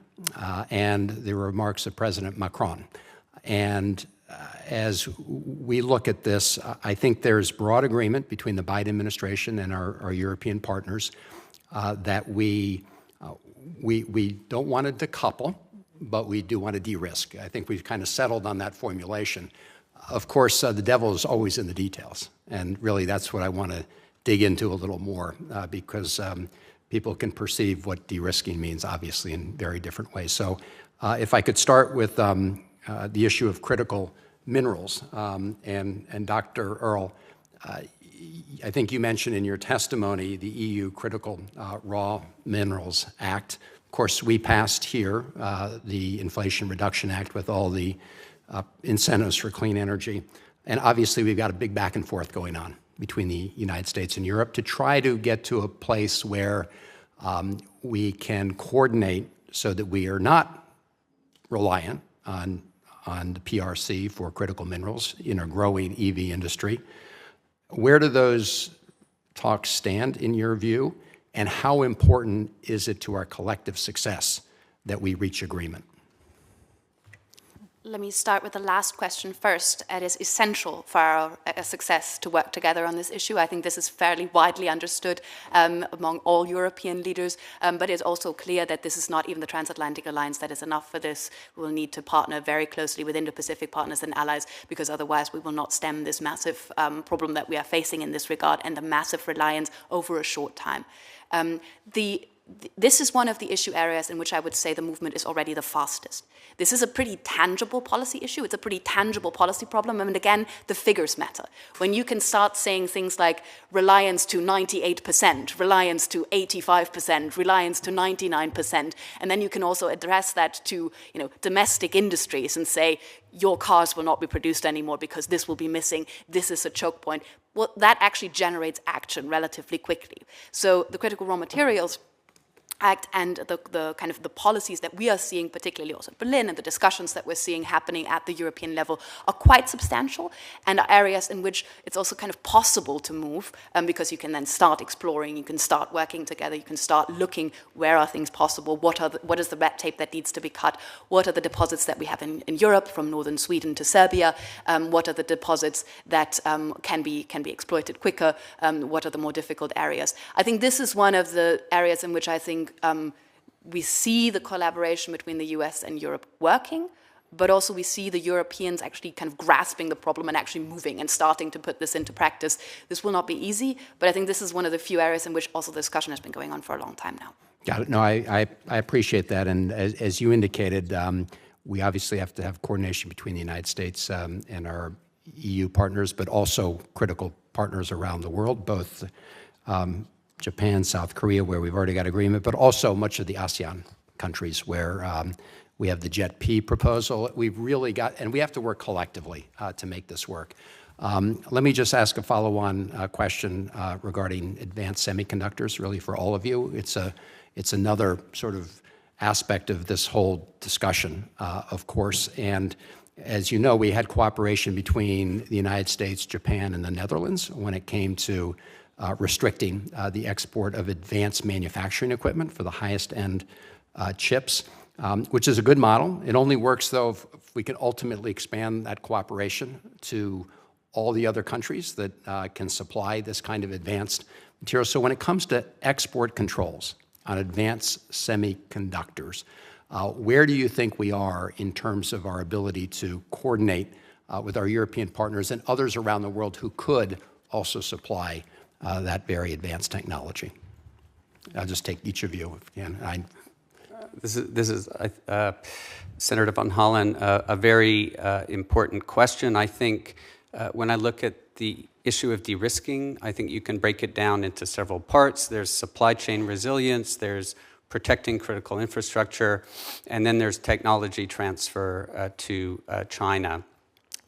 and the remarks of President Macron. And as we look at this, I think there's broad agreement between the Biden administration and our European partners that we don't want to decouple, but we do want to de-risk. I think we've kind of settled on that formulation. Of course, the devil is always in the details, and really that's what I want to dig into a little more because people can perceive what de-risking means, obviously, in very different ways. So if I could start with the issue of critical minerals, and Dr. Earle, I think you mentioned in your testimony the EU Critical Raw Minerals Act. Of course, we passed here the Inflation Reduction Act with all the incentives for clean energy. And obviously, we've got a big back and forth going on between the United States and Europe to try to get to a place where we can coordinate so that we are not reliant on the PRC for critical minerals in a growing EV industry. Where do those talks stand in your view, and how important is it to our collective success that we reach agreement? Let me start with the last question first. It is essential for our success to work together on this issue. I think this is fairly widely understood among all European leaders, but it's also clear that this is not even the Transatlantic Alliance that is enough for this. We will need to partner very closely with Indo-Pacific partners and allies, because otherwise we will not stem this massive problem that we are facing in this regard and the massive reliance over a short time. The this is one of the issue areas in which I would say the movement is already the fastest. This is a pretty tangible policy issue. It's a pretty tangible policy problem. And again, the figures matter. When you can start saying things like reliance to 98%, reliance to 85%, reliance to 99%, and then you can also address that to domestic industries and say, your cars will not be produced anymore because this will be missing, this is a choke point. Well, that actually generates action relatively quickly. So the Critical Raw Materials Act and the kind of the policies that we are seeing, particularly also in Berlin, and the discussions that we're seeing happening at the European level are quite substantial and are areas in which it's also kind of possible to move because you can then start exploring, you can start working together, you can start looking where are things possible, what is the red tape that needs to be cut, what are the deposits that we have in Europe from northern Sweden to Serbia, what are the deposits that can be exploited quicker, what are the more difficult areas. I think this is one of the areas in which I think we see the collaboration between the US and Europe working, but also we see the Europeans actually kind of grasping the problem and actually moving and starting to put this into practice. This will not be easy, but I think this is one of the few areas in which also the discussion has been going on for a long time now. Got it. No, I appreciate that. And as you indicated, we obviously have to have coordination between the United States and our EU partners, but also critical partners around the world, both Japan, South Korea, where we've already got agreement, but also much of the ASEAN countries where we have the Cmte proposal. We've really got, and we have to work collectively to make this work. Let me just ask a follow-on question regarding advanced semiconductors, really for all of you. It's another sort of aspect of this whole discussion, of course, and as you know, we had cooperation between the United States, Japan, and the Netherlands when it came to restricting the export of advanced manufacturing equipment for the highest end chips, which is a good model. It only works, though, if we can ultimately expand that cooperation to all the other countries that can supply this kind of advanced material. So when it comes to export controls on advanced semiconductors, where do you think we are in terms of our ability to coordinate with our European partners and others around the world who could also supply that very advanced technology? I'll just take each of you if you can. This is Senator Van Hollen, a very important question. I think when I look at the issue of de-risking, I think you can break it down into several parts. There's supply chain resilience, there's protecting critical infrastructure, and then there's technology transfer to China.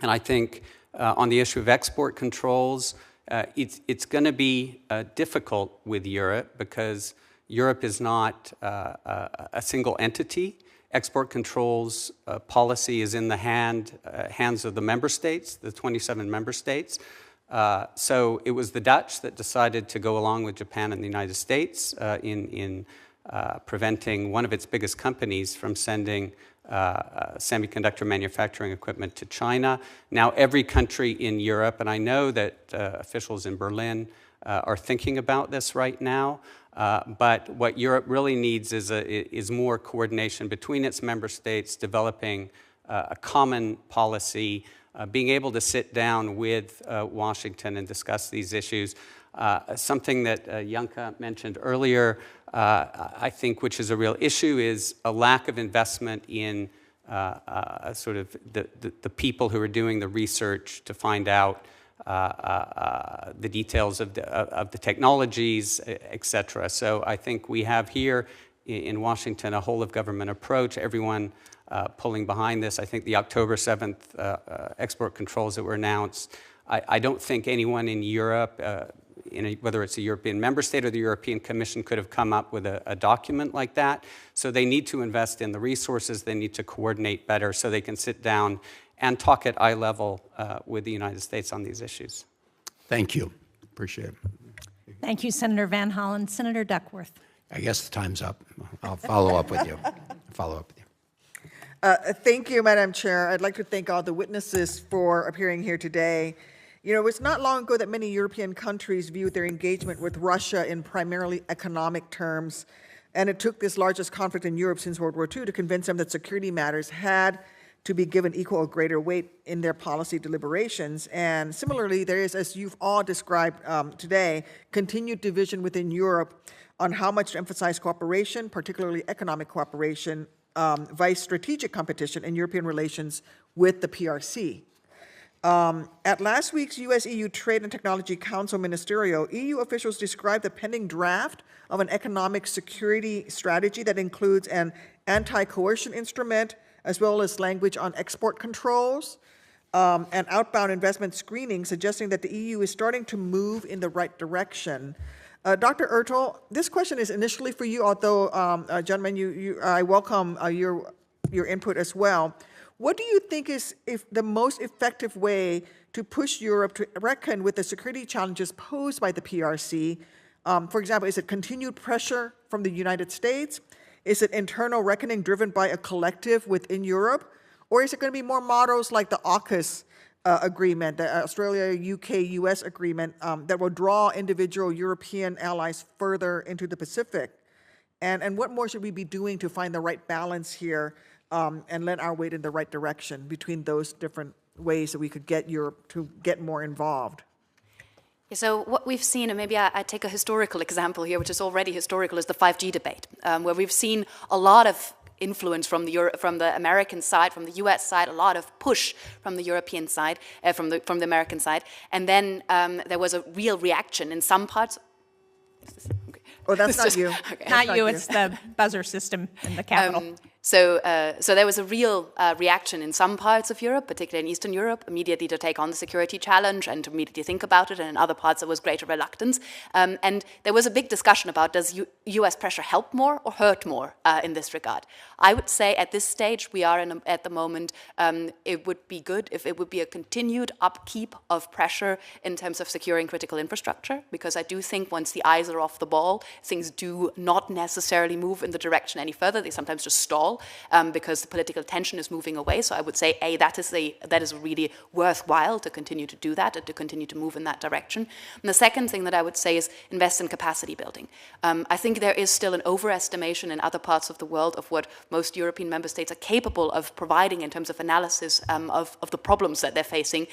And I think on the issue of export controls, it's going to be difficult with Europe because Europe is not a single entity. Export controls policy is in the hands of the member states, the 27 member states. So it was the Dutch that decided to go along with Japan and the United States in preventing one of its biggest companies from sending semiconductor manufacturing equipment to China. Now every country in Europe, and I know that officials in Berlin are thinking about this right now, but what Europe really needs is more coordination between its member states, developing a common policy, being able to sit down with Washington and discuss these issues. Something that Janka mentioned earlier, I think, which is a real issue, is a lack of investment in sort of the people who are doing the research to find out the details of the technologies, et cetera. So I think we have here in Washington a whole of government approach, everyone pulling behind this. I think the October 7th export controls that were announced, I don't think anyone in Europe, whether it's a European member state or the European Commission, could have come up with a document like that. So they need to invest in the resources, they need to coordinate better so they can sit down and talk at eye level with the United States on these issues. Thank you. Appreciate it. Thank you, Senator Van Hollen. Senator Duckworth. I guess the time's up. I'll follow up with you. Thank you, Madam Chair. I'd like to thank all the witnesses for appearing here today. You know, it's not long ago that many European countries viewed their engagement with Russia in primarily economic terms, and it took this largest conflict in Europe since World War II to convince them that security matters had to be given equal or greater weight in their policy deliberations. And similarly, there is, as you've all described today, continued division within Europe on how much to emphasize cooperation, particularly economic cooperation, vice strategic competition in European relations with the PRC. At last week's US-EU Trade and Technology Council Ministerial, EU officials described the pending draft of an economic security strategy that includes an anti-coercion instrument, as well as language on export controls, and outbound investment screening, suggesting that the EU is starting to move in the right direction. Dr. Ertel, this question is initially for you, although, gentlemen, I welcome your input as well. What do you think is the most effective way to push Europe to reckon with the security challenges posed by the PRC? For example, is it continued pressure from the United States? Is it internal reckoning driven by a collective within Europe? Or is it going to be more models like the AUKUS agreement, the Australia, UK, US agreement, that will draw individual European allies further into the Pacific? And what more should we be doing to find the right balance here and lend our weight in the right direction between those different ways that we could get Europe to get more involved? Yeah, so what we've seen, and maybe I take a historical example here, which is already historical, is the 5G debate, where we've seen a lot of influence from the American side, from the US side, a lot of push from the European side, from the American side, and then there was a real reaction in some parts. Oh, that's not you. Okay. Not you, it's the buzzer system in the Capitol. So there was a real reaction in some parts of Europe, particularly in Eastern Europe, immediately to take on the security challenge and to immediately think about it, and in other parts there was greater reluctance. And there was a big discussion about, does US pressure help more or hurt more in this regard? I would say at this stage we are at the moment, it would be good if it would be a continued upkeep of pressure in terms of securing critical infrastructure, because I do think once the eyes are off the ball, things do not necessarily move in the direction any further. They sometimes just stall. Because the political tension is moving away. So I would say, that is really worthwhile to continue to do that and to continue to move in that direction. And the second thing that I would say is invest in capacity building. I think there is still an overestimation in other parts of the world of what most European member states are capable of providing in terms of analysis of the problems that they're facing.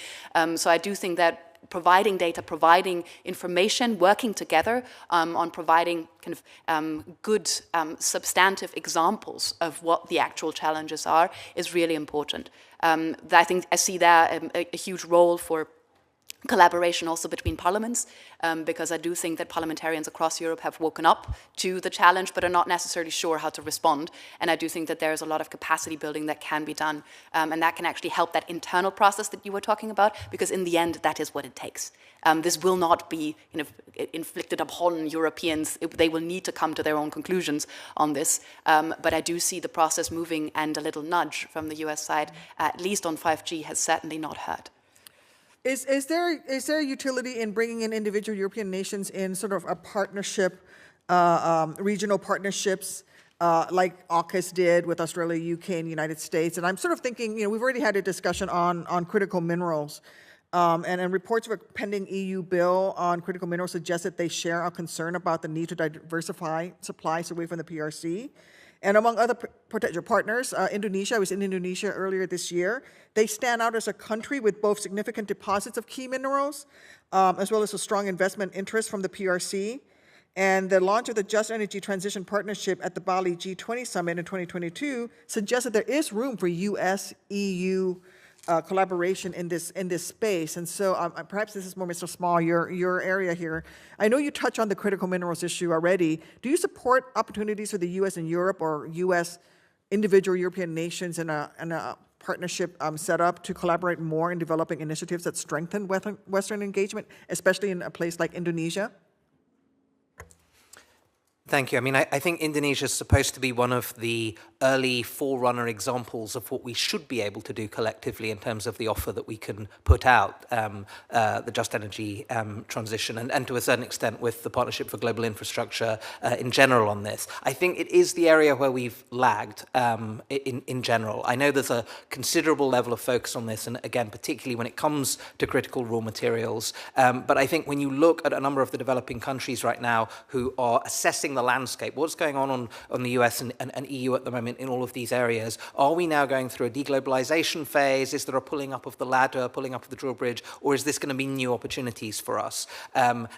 So I do think that providing data, providing information, working together on providing kind of good substantive examples of what the actual challenges are is really important. I think I see there a huge role for collaboration also between parliaments, because I do think that parliamentarians across Europe have woken up to the challenge but are not necessarily sure how to respond. And I do think that there is a lot of capacity building that can be done, and that can actually help that internal process that you were talking about, because in the end, that is what it takes. This will not be inflicted upon Europeans. They will need to come to their own conclusions on this. But I do see the process moving, and a little nudge from the US side, at least on 5G, has certainly not hurt. Is there utility in bringing in individual European nations in sort of a partnership, regional partnerships, like AUKUS did with Australia, UK, and the United States? And I'm sort of thinking, we've already had a discussion on critical minerals, and reports of a pending EU bill on critical minerals suggest that they share our concern about the need to diversify supplies away from the PRC. And among other potential partners, Indonesia, I was in Indonesia earlier this year. They stand out as a country with both significant deposits of key minerals, as well as a strong investment interest from the PRC. And the launch of the Just Energy Transition Partnership at the Bali G20 Summit in 2022 suggests that there is room for US-EU collaboration in this space. And so perhaps this is more, Mr. Small, your area here. I know you touched on the critical minerals issue already. Do you support opportunities for the US and Europe, or US individual European nations in a partnership set up to collaborate more in developing initiatives that strengthen Western engagement, especially in a place like Indonesia? Thank you. I mean, I think Indonesia is supposed to be one of the early forerunner examples of what we should be able to do collectively in terms of the offer that we can put out, the Just Energy transition, and to a certain extent with the Partnership for Global Infrastructure in general on this. I think it is the area where we've lagged in general. I know there's a considerable level of focus on this, and again, particularly when it comes to critical raw materials. But I think when you look at a number of the developing countries right now who are assessing the landscape? What's going on the US and EU at the moment in all of these areas? Are we now going through a deglobalization phase? Is there a pulling up of the ladder, pulling up of the drawbridge, or is this going to be new opportunities for us? And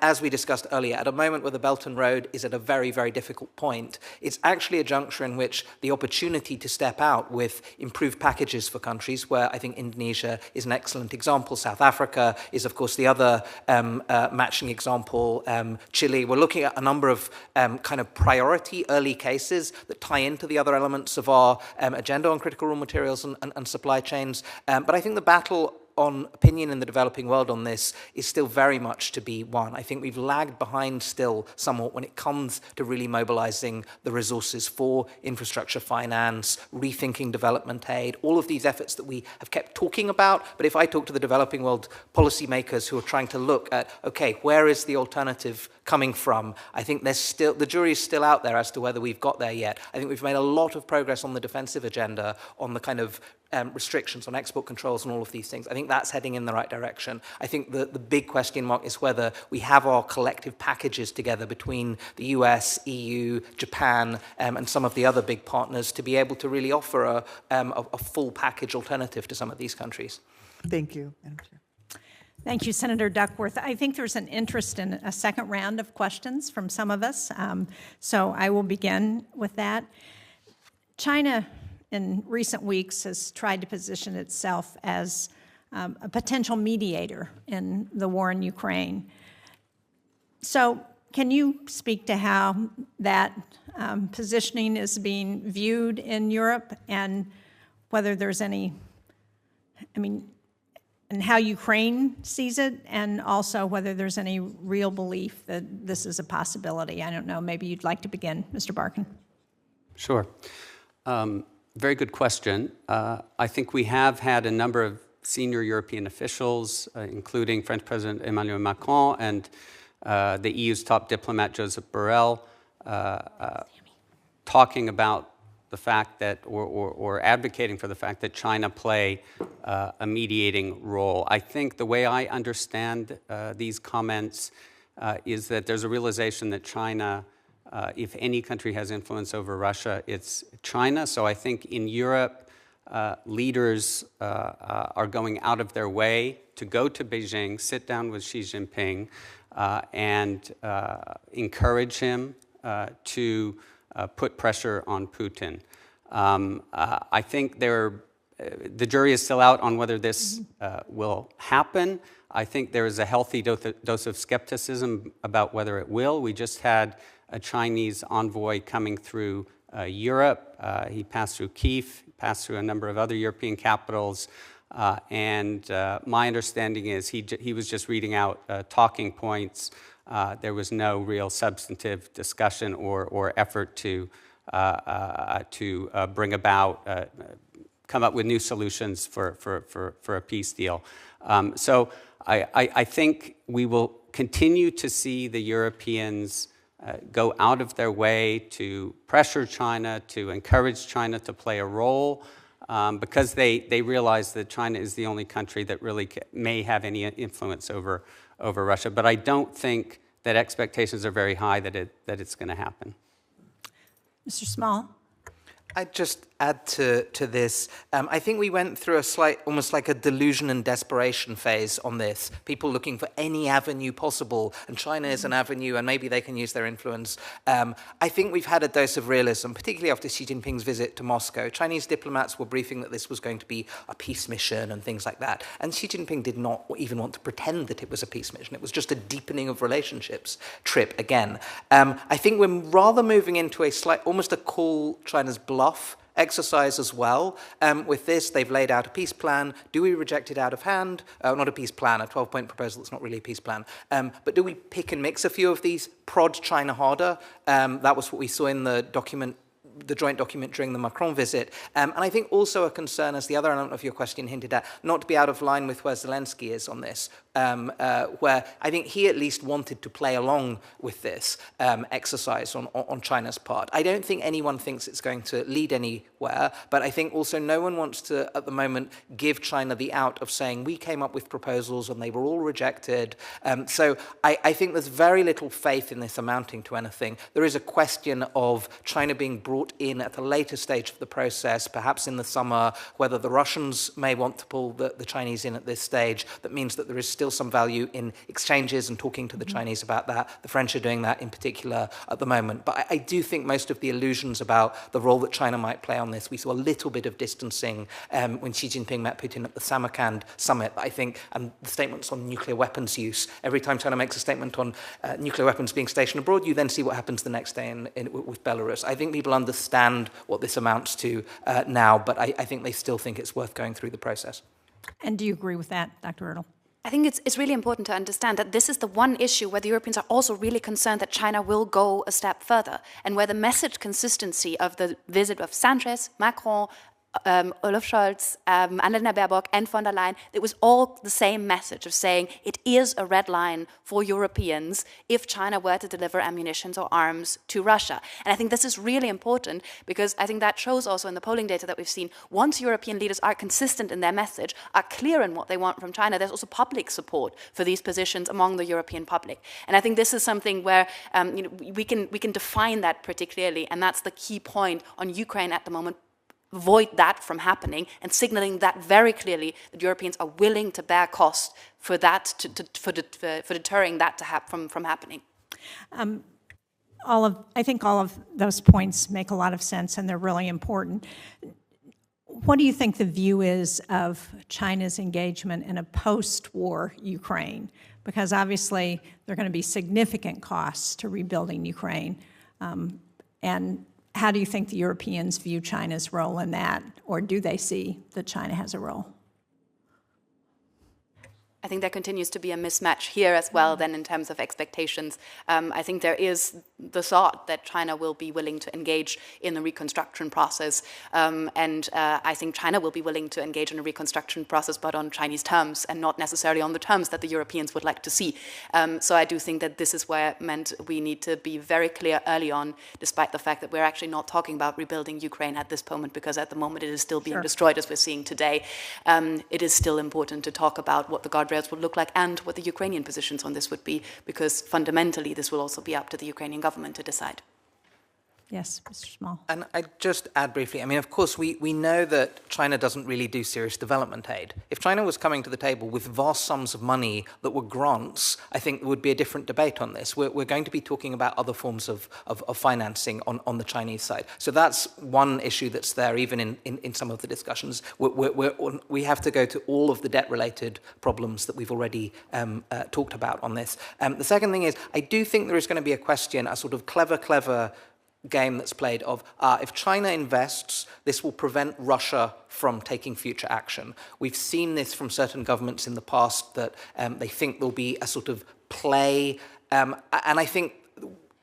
as we discussed earlier, at a moment where the Belt and Road is at a very, very difficult point, it's actually a juncture in which the opportunity to step out with improved packages for countries, where I think Indonesia is an excellent example. South Africa is, of course, the other matching example. Chile. We're looking at a number of kind of priority early cases that tie into the other elements of our agenda on critical raw materials and supply chains. But I think the battle on opinion in the developing world on this is still very much to be won. I think we've lagged behind still somewhat when it comes to really mobilizing the resources for infrastructure finance, rethinking development aid, all of these efforts that we have kept talking about. But if I talk to the developing world policymakers who are trying to look at, okay, where is the alternative coming from? I think there's still, the jury is still out there as to whether we've got there yet. I think we've made a lot of progress on the defensive agenda, on the kind of restrictions on export controls and all of these things. I think that's heading in the right direction. I think the big question mark is whether we have our collective packages together between the US, EU, Japan, and some of the other big partners to be able to really offer a full package alternative to some of these countries. Thank you, Madam Chair. Thank you, Senator Duckworth. I think there's an interest in a second round of questions from some of us, so I will begin with that. China, in recent weeks, has tried to position itself as a potential mediator in the war in Ukraine. So can you speak to how that positioning is being viewed in Europe, and whether there's any, and how Ukraine sees it, and also whether there's any real belief that this is a possibility? I don't know, maybe you'd like to begin, Mr. Barkin. Sure. Very good question. I think we have had a number of senior European officials, including French President Emmanuel Macron and the EU's top diplomat, Joseph Borrell, talking about the fact that, or advocating for the fact that China play a mediating role. I think the way I understand these comments is that there's a realization that China, if any country has influence over Russia, it's China. So I think in Europe, leaders are going out of their way to go to Beijing, sit down with Xi Jinping, and encourage him to put pressure on Putin. I think the jury is still out on whether this will happen. I think there is a healthy dose of skepticism about whether it will. We just had a Chinese envoy coming through Europe. He passed through Kyiv, passed through a number of other European capitals, and my understanding is he was just reading out talking points. There was no real substantive discussion or effort to bring about, come up with new solutions for a peace deal. So I think we will continue to see the Europeans go out of their way to pressure China, to encourage China to play a role, because they realize that China is the only country that really may have any influence over Russia. But I don't think that expectations are very high that it's going to happen. Mr. Small? I'd just add to this. I think we went through almost like a delusion and desperation phase on this. People looking for any avenue possible, and China is an avenue, and maybe they can use their influence. I think we've had a dose of realism, particularly after Xi Jinping's visit to Moscow. Chinese diplomats were briefing that this was going to be a peace mission and things like that. And Xi Jinping did not even want to pretend that it was a peace mission. It was just a deepening of relationships trip again. I think we're rather moving into almost a call China's bluff exercise as well. With this, they've laid out a peace plan. Do we reject it out of hand? Not a peace plan, a 12-point proposal. It's not really a peace plan. But do we pick and mix a few of these, prod China harder? That was what we saw in the document the joint document during the Macron visit. And I think also a concern, as the other element of your question hinted at, not to be out of line with where Zelensky is on this, where I think he at least wanted to play along with this exercise on China's part. I don't think anyone thinks it's going to lead anywhere, but I think also no one wants to, at the moment, give China the out of saying, we came up with proposals and they were all rejected. So I think there's very little faith in this amounting to anything. There is a question of China being brought in at a later stage of the process, perhaps in the summer, whether the Russians may want to pull the Chinese in at this stage. That means that there is still some value in exchanges and talking to the Chinese about that. The French are doing that in particular at the moment. But I do think most of the illusions about the role that China might play on this, we saw a little bit of distancing when Xi Jinping met Putin at the Samarkand summit. I think, and the statements on nuclear weapons use, every time China makes a statement on nuclear weapons being stationed abroad, you then see what happens the next day with Belarus. I think people understand what this amounts to now, but I think they still think it's worth going through the process. And do you agree with that, Dr. Ertl? I think it's really important to understand that this is the one issue where the Europeans are also really concerned that China will go a step further, and where the message consistency of the visit of Sanchez, Macron, Olaf Scholz, Annalena Baerbock and von der Leyen, it was all the same message of saying it is a red line for Europeans if China were to deliver ammunition or arms to Russia. And I think this is really important because I think that shows also in the polling data that we've seen, once European leaders are consistent in their message, are clear in what they want from China, there's also public support for these positions among the European public. And I think this is something where we can define that pretty clearly, and that's the key point on Ukraine at the moment. Avoid that from happening and signaling that very clearly that Europeans are willing to bear cost for that, for deterring that from happening. I think all of those points make a lot of sense and they're really important. What do you think the view is of China's engagement in a post-war Ukraine? Because obviously there are going to be significant costs to rebuilding Ukraine. And how do you think the Europeans view China's role in that, or do they see that China has a role? I think there continues to be a mismatch here as well then in terms of expectations. I think there is the thought that China will be willing to engage in the reconstruction process. And I think China will be willing to engage in a reconstruction process, but on Chinese terms and not necessarily on the terms that the Europeans would like to see. So I do think that this is where it meant we need to be very clear early on, despite the fact that we're actually not talking about rebuilding Ukraine at this moment, because at the moment it is still being destroyed as we're seeing today. It is still important to talk about what the guardrails would look like and what the Ukrainian positions on this would be, because fundamentally this will also be up to the Ukrainian government to decide. Yes, Mr. Small. And I'd just add briefly, I mean, of course, we know that China doesn't really do serious development aid. If China was coming to the table with vast sums of money that were grants, I think there would be a different debate on this. We're going to be talking about other forms of financing on the Chinese side. So that's one issue that's there, even in some of the discussions. We have to go to all of the debt-related problems that we've already talked about on this. The second thing is, I do think there is going to be a question, a sort of clever game that's played of if China invests, this will prevent Russia from taking future action. We've seen this from certain governments in the past that they think there'll be a sort of play, and I think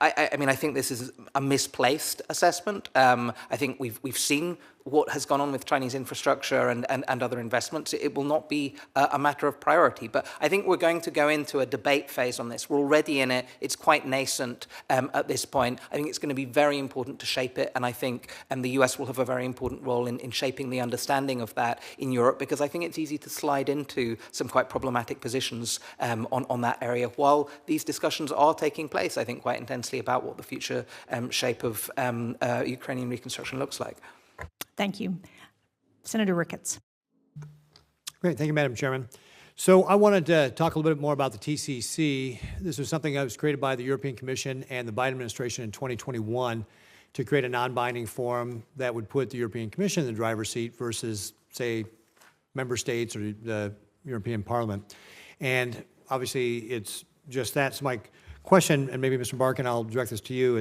I think this is a misplaced assessment. I think we've seen what has gone on with Chinese infrastructure and other investments. It will not be a matter of priority. But I think we're going to go into a debate phase on this. We're already in it. It's quite nascent at this point. I think it's going to be very important to shape it. And I think the US will have a very important role in shaping the understanding of that in Europe, because I think it's easy to slide into some quite problematic positions on that area while these discussions are taking place, I think, quite intensely about what the future shape of Ukrainian reconstruction looks like. Thank you. Senator Ricketts. Great. Thank you, Madam Chairman. So I wanted to talk a little bit more about the TCC. This was something that was created by the European Commission and the Biden administration in 2021 to create a non-binding forum that would put the European Commission in the driver's seat versus, say, member states or the European Parliament. And obviously, it's just that. So my question, and maybe Mr. Barkin, I'll direct this to you,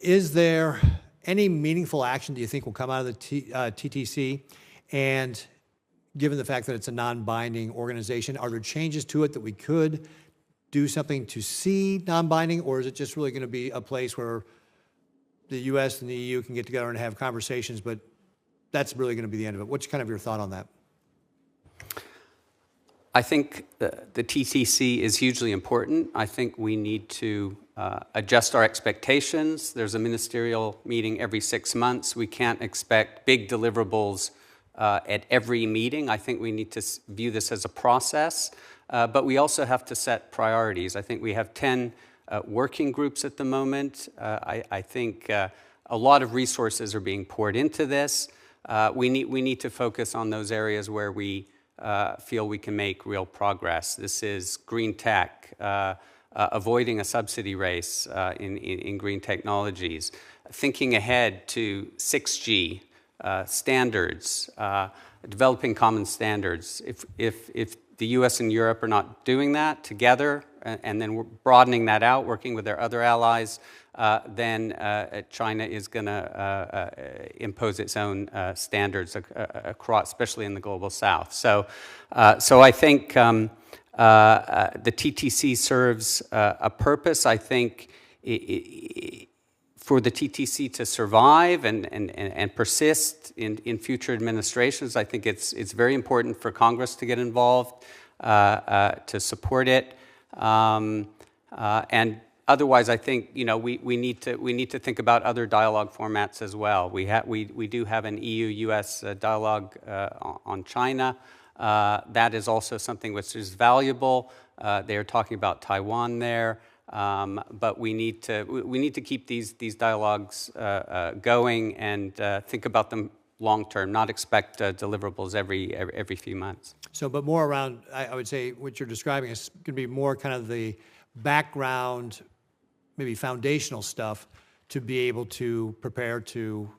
is there any meaningful action do you think will come out of the TTC? And given the fact that it's a non-binding organization, are there changes to it that we could do something to see non-binding, or is it just really going to be a place where the U.S. and the EU can get together and have conversations, but that's really going to be the end of it. What's kind of your thought on that? I think the TTC is hugely important. I think we need to adjust our expectations. There's a ministerial meeting every 6 months. We can't expect big deliverables at every meeting. I think we need to view this as a process, but we also have to set priorities. I think we have 10 working groups at the moment. I think a lot of resources are being poured into this. We need to focus on those areas where we feel we can make real progress. This is green tech, avoiding a subsidy race in green technologies, thinking ahead to 6G standards, developing common standards. If the US and Europe are not doing that together, and then we're broadening that out, working with their other allies, then China is going to impose its own standards across, especially in the global south. So I think the TTC serves a purpose. I think for the TTC to survive and persist in future administrations, I think it's very important for Congress to get involved, to support it, and otherwise, I think we need to think about other dialogue formats as well. We do have an EU-US dialogue on China. That is also something which is valuable. They are talking about Taiwan there, but we need to keep these dialogues going and think about them long term. Not expect deliverables every few months. So, but more around, I would say, what you're describing is going to be more kind of the background, maybe foundational stuff to be able to prepare to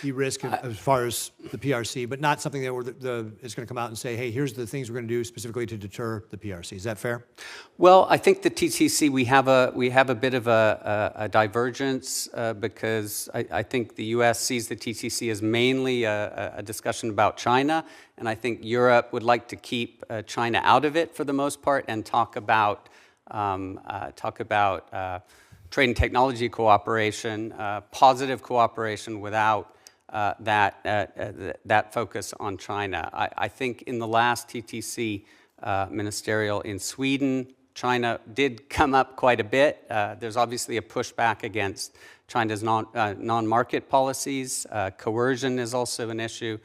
de-risk as far as the PRC, but not something that is going to come out and say, hey, here's the things we're going to do specifically to deter the PRC. Is that fair? Well, I think the TTC, we have a bit of a divergence because I think the U.S. sees the TTC as mainly a discussion about China, and I think Europe would like to keep China out of it for the most part and talk about trade and technology cooperation, positive cooperation without that focus on China. I think in the last TTC ministerial in Sweden, China did come up quite a bit. There's obviously a pushback against China's non-market policies. Coercion is also an issue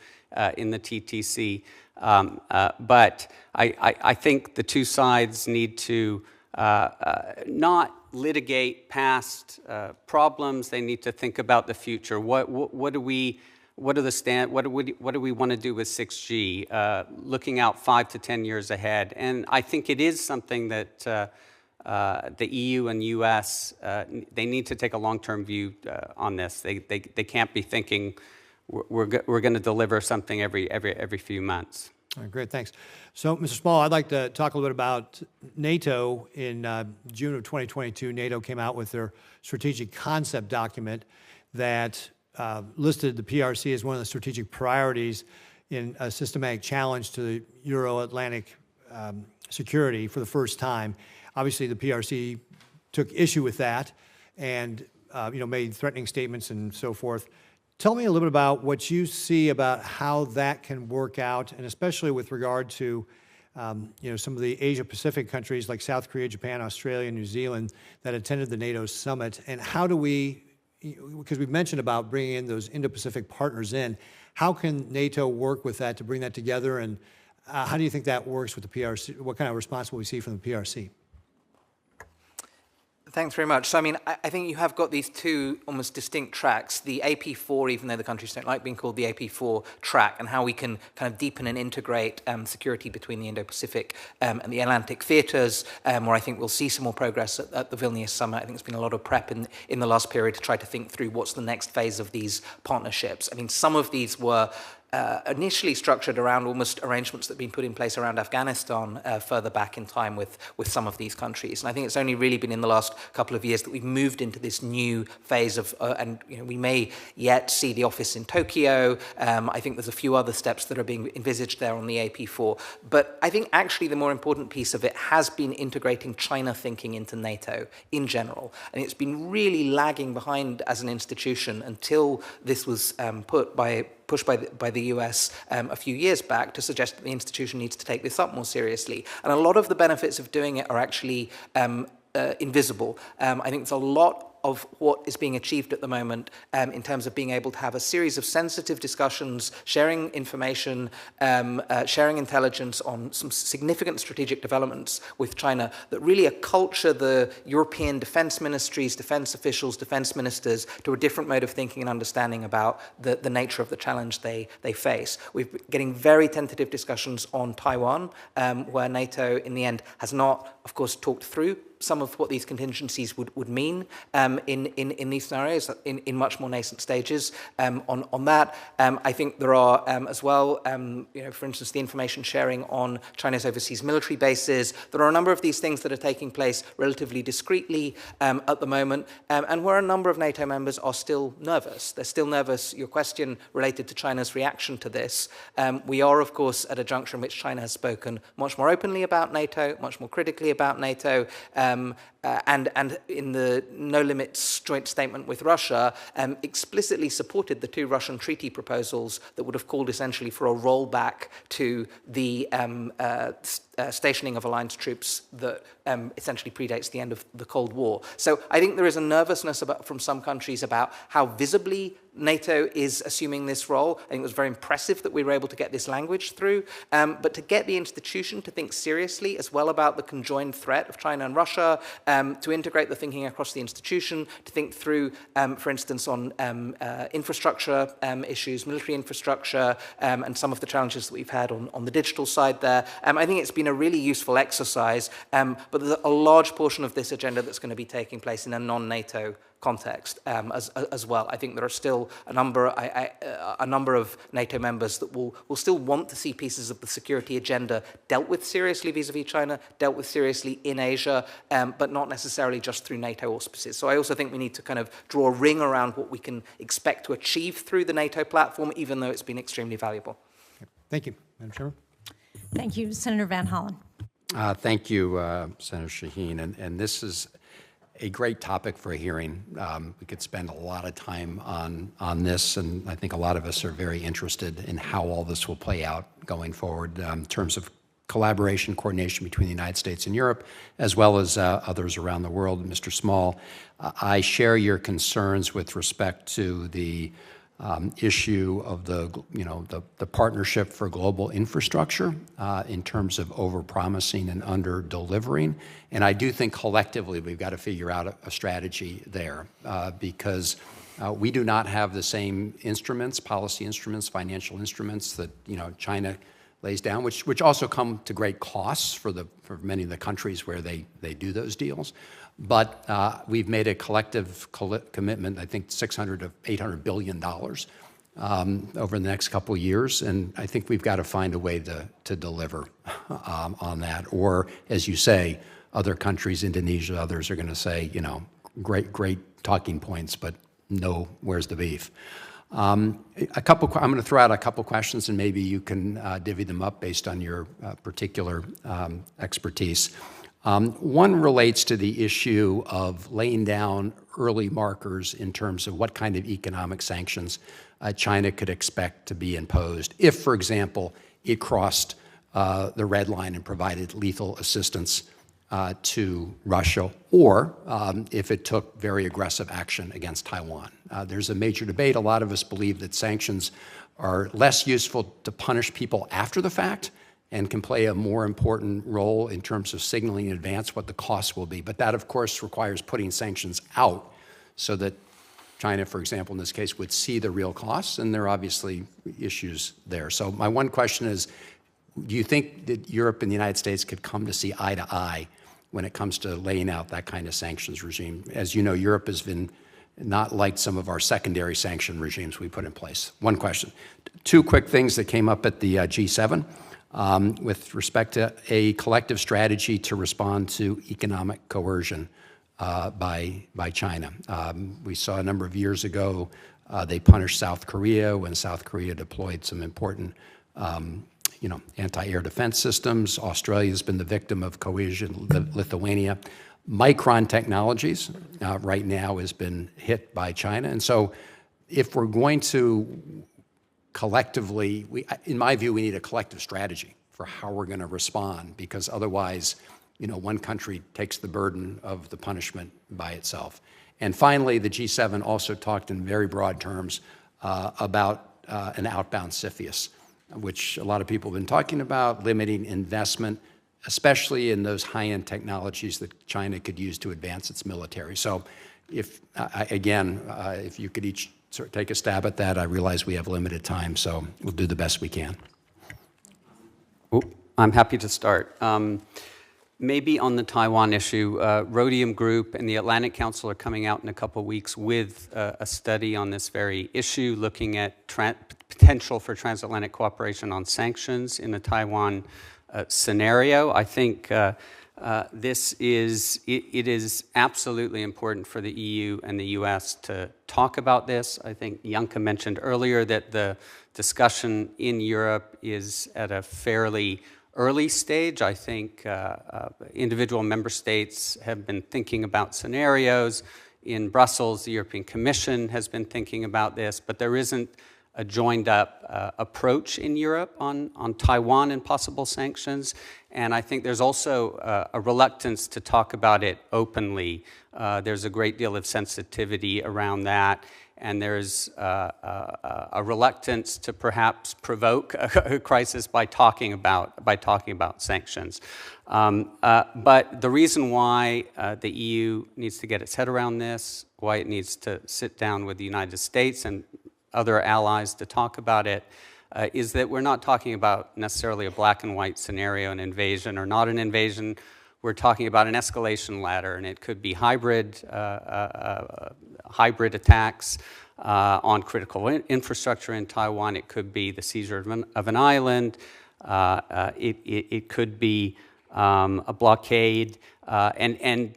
in the TTC. But I think the two sides need to not litigate past problems. They need to think about the future. What do we want to do with 6G? Looking out 5 to 10 years ahead, and I think it is something that the EU and US they need to take a long-term view on this. They can't be thinking we're going to deliver something every few months. All right, great, thanks. So, Mr. Small, I'd like to talk a little bit about NATO. In June of 2022, NATO came out with their strategic concept document that listed the PRC as one of the strategic priorities in a systematic challenge to the Euro-Atlantic security for the first time. Obviously, the PRC took issue with that and made threatening statements and so forth. Tell me a little bit about what you see about how that can work out, and especially with regard to some of the Asia-Pacific countries like South Korea, Japan, Australia, New Zealand that attended the NATO summit. And how do we, because we've mentioned about bringing in those Indo-Pacific partners in, how can NATO work with that to bring that together, and how do you think that works with the PRC? What kind of response will we see from the PRC? Thanks very much. So, I mean, I think you have got these two almost distinct tracks, the AP4, even though the countries don't like being called the AP4 track, and how we can kind of deepen and integrate security between the Indo-Pacific and the Atlantic theatres, where I think we'll see some more progress at the Vilnius summit. I think there's been a lot of prep in the last period to try to think through what's the next phase of these partnerships. I mean, some of these were initially structured around almost arrangements that have been put in place around Afghanistan further back in time with some of these countries. And I think it's only really been in the last couple of years that we've moved into this new phase of, and we may yet see the office in Tokyo. I think there's a few other steps that are being envisaged there on the AP4. But I think actually the more important piece of it has been integrating China thinking into NATO in general. And it's been really lagging behind as an institution until this was pushed by the US a few years back to suggest that the institution needs to take this up more seriously. And a lot of the benefits of doing it are actually invisible. I think it's a lot of what is being achieved at the moment in terms of being able to have a series of sensitive discussions, sharing information, sharing intelligence on some significant strategic developments with China that really acculture the European defense ministries, defense officials, defense ministers to a different mode of thinking and understanding about the nature of the challenge they face. We've been getting very tentative discussions on Taiwan, where NATO in the end has not, of course, talked through some of what these contingencies would mean in these scenarios in much more nascent stages. On that, I think there are as well, for instance, the information sharing on China's overseas military bases. There are a number of these things that are taking place relatively discreetly at the moment, and where a number of NATO members are still nervous. They're still nervous. Your question related to China's reaction to this. We are, of course, at a juncture in which China has spoken much more openly about NATO, much more critically about NATO, and in the No Limits joint statement with Russia, explicitly supported the two Russian treaty proposals that would have called essentially for a rollback to the stationing of alliance troops that essentially predates the end of the Cold War. So I think there is a nervousness from some countries about how visibly NATO is assuming this role. I think it was very impressive that we were able to get this language through, but to get the institution to think seriously as well about the conjoined threat of China and Russia, to integrate the thinking across the institution, to think through, for instance, on infrastructure issues, military infrastructure, and some of the challenges that we've had on the digital side there. I think it's been a really useful exercise, but there's a large portion of this agenda that's going to be taking place in a non-NATO context as well. I think there are still a number of NATO members that will still want to see pieces of the security agenda dealt with seriously vis-a-vis China, dealt with seriously in Asia, but not necessarily just through NATO auspices. So I also think we need to kind of draw a ring around what we can expect to achieve through the NATO platform, even though it's been extremely valuable. Thank you, Madam Chairman. Thank you, Senator Van Hollen. Thank you, Senator Shaheen. And this is a great topic for a hearing. We could spend a lot of time on this, and I think a lot of us are very interested in how all this will play out going forward in terms of collaboration, coordination between the United States and Europe, as well as others around the world. Mr. Small, I share your concerns with respect to the issue of the partnership for global infrastructure in terms of overpromising and under-delivering. And I do think collectively we've got to figure out a strategy there because we do not have the same instruments, policy instruments, financial instruments that China lays down, which also come to great costs for many of the countries where they do those deals. But we've made a collective commitment, I think $600 to $800 billion over the next couple of years, and I think we've got to find a way to deliver on that. Or, as you say, other countries, Indonesia, others are going to say, great talking points, but no, where's the beef? I'm going to throw out a couple questions, and maybe you can divvy them up based on your particular expertise. One relates to the issue of laying down early markers in terms of what kind of economic sanctions China could expect to be imposed if, for example, it crossed the red line and provided lethal assistance to Russia, or if it took very aggressive action against Taiwan. There's a major debate. A lot of us believe that sanctions are less useful to punish people after the fact and can play a more important role in terms of signaling in advance what the costs will be. But that, of course, requires putting sanctions out so that China, for example, in this case, would see the real costs, and there are obviously issues there. So my one question is, do you think that Europe and the United States could come to see eye to eye when it comes to laying out that kind of sanctions regime? As you know, Europe has been not like some of our secondary sanction regimes we put in place. One question. Two quick things that came up at the G7 with respect to a collective strategy to respond to economic coercion by China. We saw a number of years ago they punished South Korea when South Korea deployed some important anti-air defense systems. Australia's been the victim of coercion, Lithuania. Micron Technologies right now has been hit by China. And so if we're going to collectively, in my view, we need a collective strategy for how we're going to respond, because otherwise, one country takes the burden of the punishment by itself. And finally, the G7 also talked in very broad terms about an outbound CFIUS, which a lot of people have been talking about, limiting investment, especially in those high-end technologies that China could use to advance its military. So if you could each sort of take a stab at that, I realize we have limited time, so we'll do the best we can. I'm happy to start. Maybe on the Taiwan issue, Rhodium Group and the Atlantic Council are coming out in a couple of weeks with a study on this very issue, looking at potential for transatlantic cooperation on sanctions in the Taiwan scenario. I think it is absolutely important for the EU and the US to talk about this. I think Janka mentioned earlier that the discussion in Europe is at a fairly early stage. I think individual member states have been thinking about scenarios. In Brussels, the European Commission has been thinking about this, but there isn't a joined-up approach in Europe on Taiwan and possible sanctions. And I think there's also a reluctance to talk about it openly. There's a great deal of sensitivity around that, and there's a reluctance to perhaps provoke a crisis by talking about sanctions. But the reason why the EU needs to get its head around this, why it needs to sit down with the United States and other allies to talk about it, is that we're not talking about necessarily a black and white scenario, an invasion or not an invasion. We're talking about an escalation ladder, and it could be hybrid attacks on critical infrastructure in Taiwan. It could be the seizure of an island. It could be a blockade, and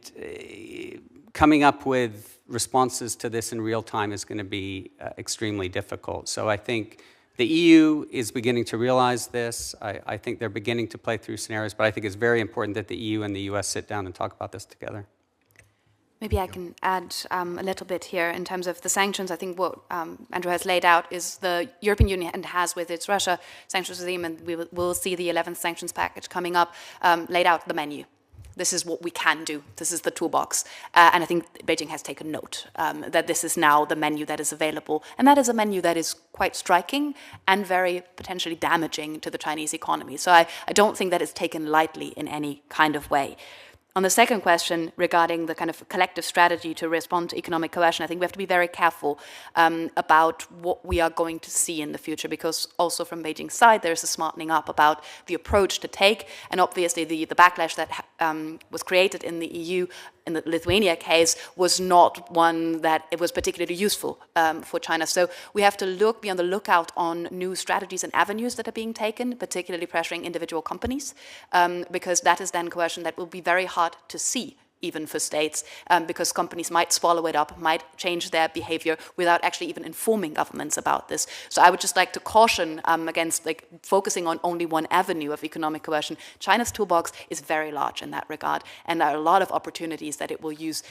coming up with responses to this in real time is going to be extremely difficult. So I think the EU is beginning to realize this. I think they're beginning to play through scenarios, but I think it's very important that the EU and the US sit down and talk about this together. Maybe I can add a little bit here in terms of the sanctions. I think what Andrew has laid out is the European Union has with its Russia sanctions regime, and we will see the 11th sanctions package coming up, laid out the menu. This is what we can do. This is the toolbox. And I think Beijing has taken note that this is now the menu that is available. And that is a menu that is quite striking and very potentially damaging to the Chinese economy. So I don't think that it's taken lightly in any kind of way. On the second question regarding the kind of collective strategy to respond to economic coercion, I think we have to be very careful about what we are going to see in the future, because also from Beijing's side, there's a smartening up about the approach to take. And obviously the backlash that was created in the EU in the Lithuania case was not one that it was particularly useful for China. So we have to be on the lookout on new strategies and avenues that are being taken, particularly pressuring individual companies, because that is then coercion that will be very hard to see, even for states, because companies might swallow it up, might change their behavior without actually even informing governments about this. So I would just like to caution against focusing on only one avenue of economic coercion. China's toolbox is very large in that regard, and there are a lot of opportunities that it will use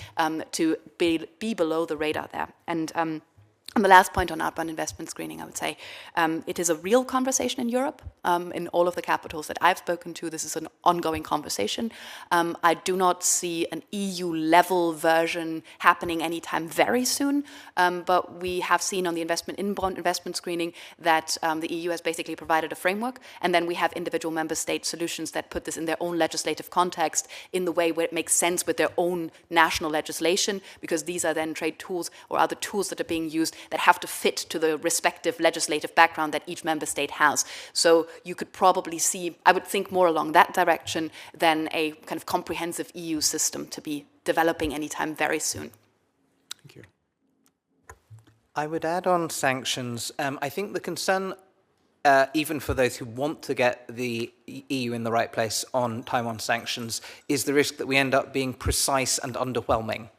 to be below the radar there. And on the last point on outbound investment screening, I would say it is a real conversation in Europe. In all of the capitals that I've spoken to, this is an ongoing conversation. I do not see an EU-level version happening anytime very soon, but we have seen on the inbound investment screening that the EU has basically provided a framework, and then we have individual member state solutions that put this in their own legislative context in the way where it makes sense with their own national legislation, because these are then trade tools or other tools that are being used that have to fit to the respective legislative background that each member state has. So you could probably see, I would think more along that direction than a kind of comprehensive EU system to be developing anytime very soon. Thank you. I would add on sanctions. I think the concern, even for those who want to get the EU in the right place on Taiwan sanctions, is the risk that we end up being precise and underwhelming.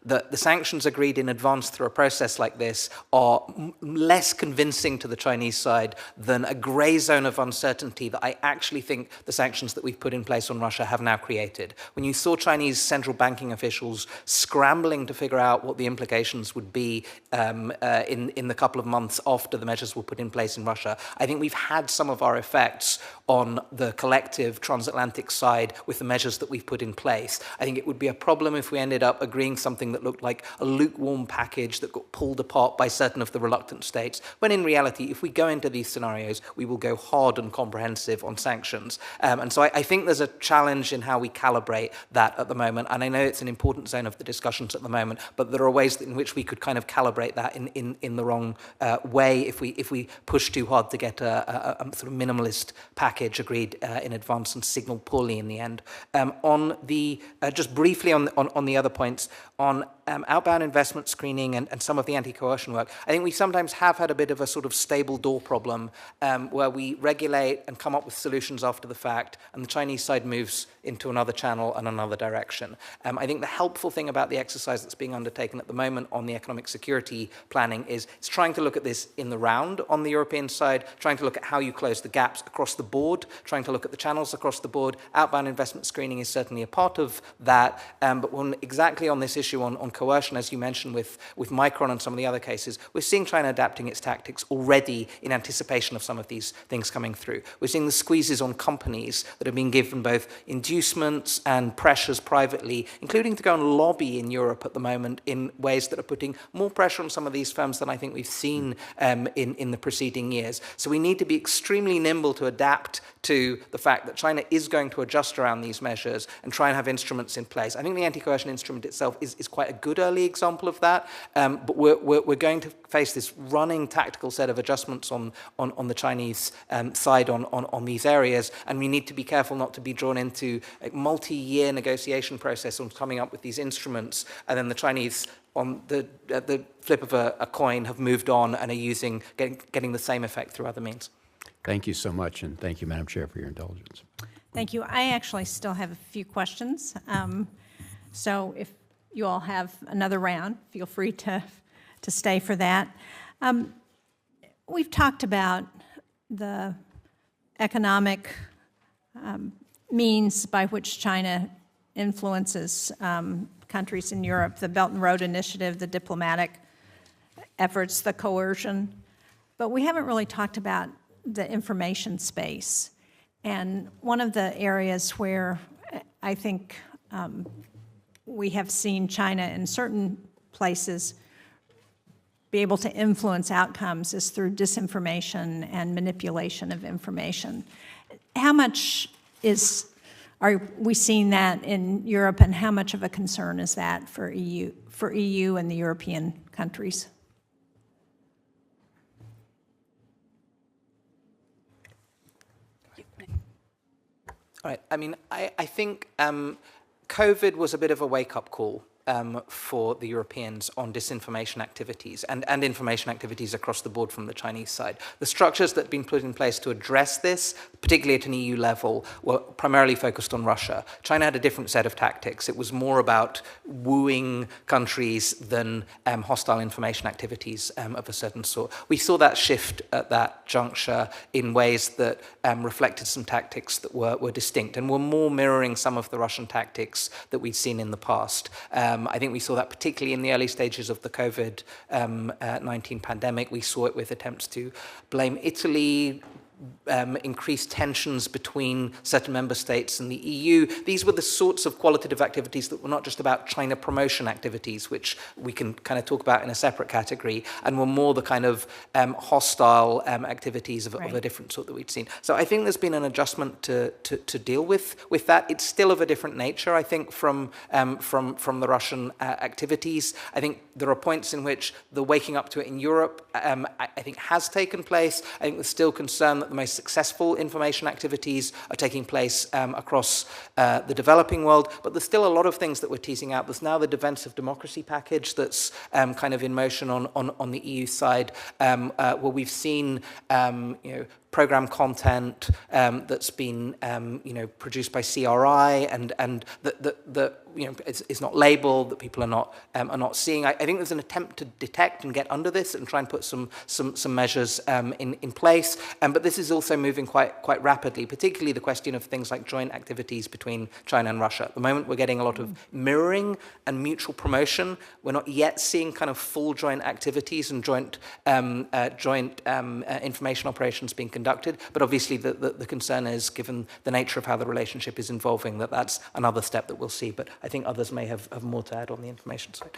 That the sanctions agreed in advance through a process like this are less convincing to the Chinese side than a grey zone of uncertainty that I actually think the sanctions that we've put in place on Russia have now created. When you saw Chinese central banking officials scrambling to figure out what the implications would be in the couple of months after the measures were put in place in Russia, I think we've had some of our effects on the collective transatlantic side with the measures that we've put in place. I think it would be a problem if we ended up agreeing something that looked like a lukewarm package that got pulled apart by certain of the reluctant states, when in reality, if we go into these scenarios, we will go hard and comprehensive on sanctions. And so I think there's a challenge in how we calibrate that at the moment, and I know it's an important zone of the discussions at the moment, but there are ways in which we could kind of calibrate that in the wrong way if we push too hard to get a sort of minimalist package agreed in advance and signal poorly in the end. Just briefly on the other points, on outbound investment screening and some of the anti-coercion work, I think we sometimes have had a bit of a sort of stable door problem where we regulate and come up with solutions after the fact, and the Chinese side moves into another channel and another direction. I think the helpful thing about the exercise that's being undertaken at the moment on the economic security planning is it's trying to look at this in the round on the European side, trying to look at how you close the gaps across the board, trying to look at the channels across the board. Outbound investment screening is certainly a part of that, but exactly on this issue on coercion, as you mentioned with Micron and some of the other cases, we're seeing China adapting its tactics already in anticipation of some of these things coming through. We're seeing the squeezes on companies that are being given both inducements and pressures privately, including to go and lobby in Europe at the moment in ways that are putting more pressure on some of these firms than I think we've seen in the preceding years. So we need to be extremely nimble to adapt to the fact that China is going to adjust around these measures and try and have instruments in place. I think the anti-coercion instrument itself is quite a good early example of that, but we're going to face this running tactical set of adjustments on the Chinese side on these areas, and we need to be careful not to be drawn into a multi-year negotiation process on coming up with these instruments, and then the Chinese on at the flip of a coin have moved on and are getting the same effect through other means. Thank you so much, and thank you, Madam Chair, for your indulgence. Thank you. I actually still have a few questions. So if you all have another round, feel free to stay for that. We've talked about the economic means by which China influences countries in Europe, the Belt and Road Initiative, the diplomatic efforts, the coercion, but we haven't really talked about the information space. And one of the areas where I think we have seen China in certain places be able to influence outcomes is through disinformation and manipulation of information. How much are we seeing that in Europe, and how much of a concern is that for EU and the European countries? All right. I mean, I think COVID was a bit of a wake-up call for the Europeans on disinformation activities and information activities across the board from the Chinese side. The structures that have been put in place to address this, particularly at an EU level, were primarily focused on Russia. China had a different set of tactics. It was more about wooing countries than hostile information activities of a certain sort. We saw that shift at that juncture in ways that reflected some tactics that were distinct and were more mirroring some of the Russian tactics that we'd seen in the past. I think we saw that particularly in the early stages of the COVID-19 pandemic. We saw it with attempts to blame Italy, increased tensions between certain member states and the EU. These were the sorts of qualitative activities that were not just about China promotion activities, which we can kind of talk about in a separate category, and were more the kind of hostile activities of a different sort that we'd seen. So I think there's been an adjustment to deal with that. It's still of a different nature, I think, from the Russian activities. I think there are points in which the waking up to it in Europe, I think, has taken place. I think there's still concern that the most successful information activities are taking place across the developing world, but there's still a lot of things that we're teasing out. There's now the Defence of Democracy package that's kind of in motion on the EU side, where we've seen program content that's been produced by CRI and that it's not labeled, that people are not seeing. I think there's an attempt to detect and get under this and try and put some measures in place. But this is also moving quite rapidly, particularly the question of things like joint activities between China and Russia. At the moment, we're getting a lot of mirroring and mutual promotion. We're not yet seeing kind of full joint activities and joint information operations being conducted. But obviously, the concern is, given the nature of how the relationship is evolving, that's another step that we'll see. But I think others may have more to add on the information side.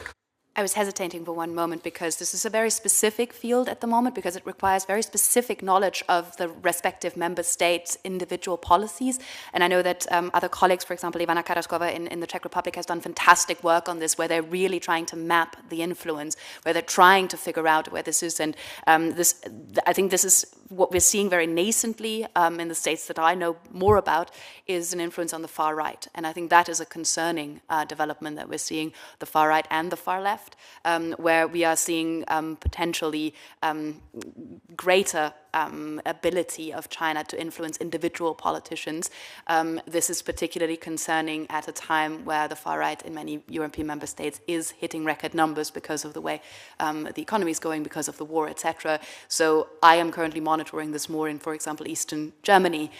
I was hesitating for one moment because this is a very specific field at the moment, because it requires very specific knowledge of the respective member states' individual policies. And I know that other colleagues, for example, Ivana Karaskova in the Czech Republic has done fantastic work on this, where they're really trying to map the influence, where they're trying to figure out where this is. And I think this is what we're seeing very nascently in the states that I know more about, is an influence on the far right. And I think that is a concerning development that we're seeing, the far right and the far left, where we are seeing potentially greater ability of China to influence individual politicians. This is particularly concerning at a time where the far right in many European member states is hitting record numbers because of the way the economy is going, because of the war, etc. So I am currently monitoring this more in, for example, Eastern Germany,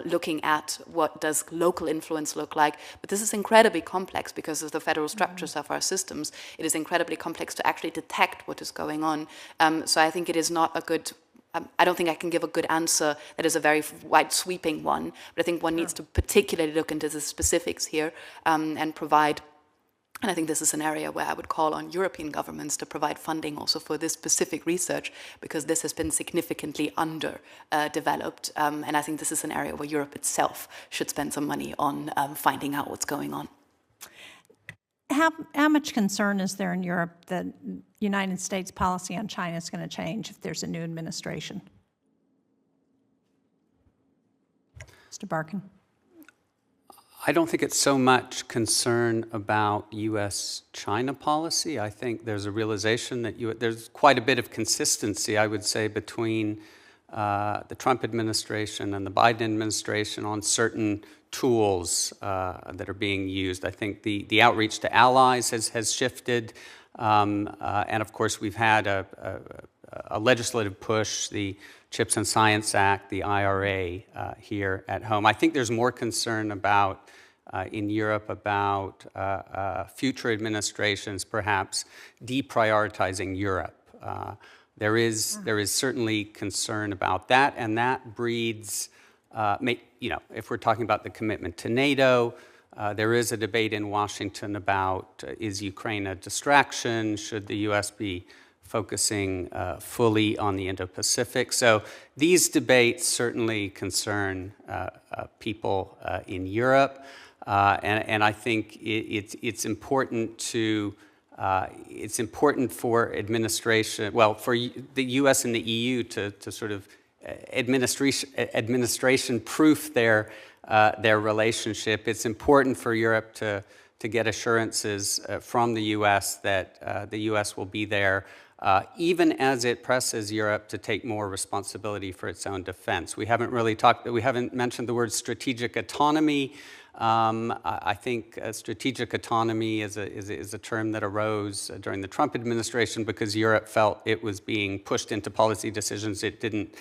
looking at what does local influence look like. But this is incredibly complex because of the federal structures of our systems. It is incredibly complex to actually detect what is going on. So I think it is not a good... I don't think I can give a good answer that is a very wide-sweeping one, but I think one needs to particularly look into the specifics here and provide, and I think this is an area where I would call on European governments to provide funding also for this specific research, because this has been significantly underdeveloped, and I think this is an area where Europe itself should spend some money on finding out what's going on. How much concern is there in Europe that United States policy on China is going to change if there's a new administration? Mr. Barkin. I don't think it's so much concern about U.S.-China policy. I think there's a realization that there's quite a bit of consistency, I would say, between the Trump administration and the Biden administration on certain tools that are being used. I think the outreach to allies has shifted, and of course we've had a legislative push, the Chips and Science Act, the IRA here at home. I think there's more concern about in Europe about future administrations perhaps deprioritizing Europe. There is certainly concern about that, and that breeds, if we're talking about the commitment to NATO, there is a debate in Washington about is Ukraine a distraction? Should the U.S. be focusing fully on the Indo-Pacific? So these debates certainly concern people in Europe, and I think it's important to. It's important for administration, well, for the U.S. and the EU to sort of administration-proof their relationship. It's important for Europe to get assurances from the U.S. that the U.S. will be there, even as it presses Europe to take more responsibility for its own defense. We haven't mentioned the word strategic autonomy. I think strategic autonomy is a term that arose during the Trump administration because Europe felt it was being pushed into policy decisions that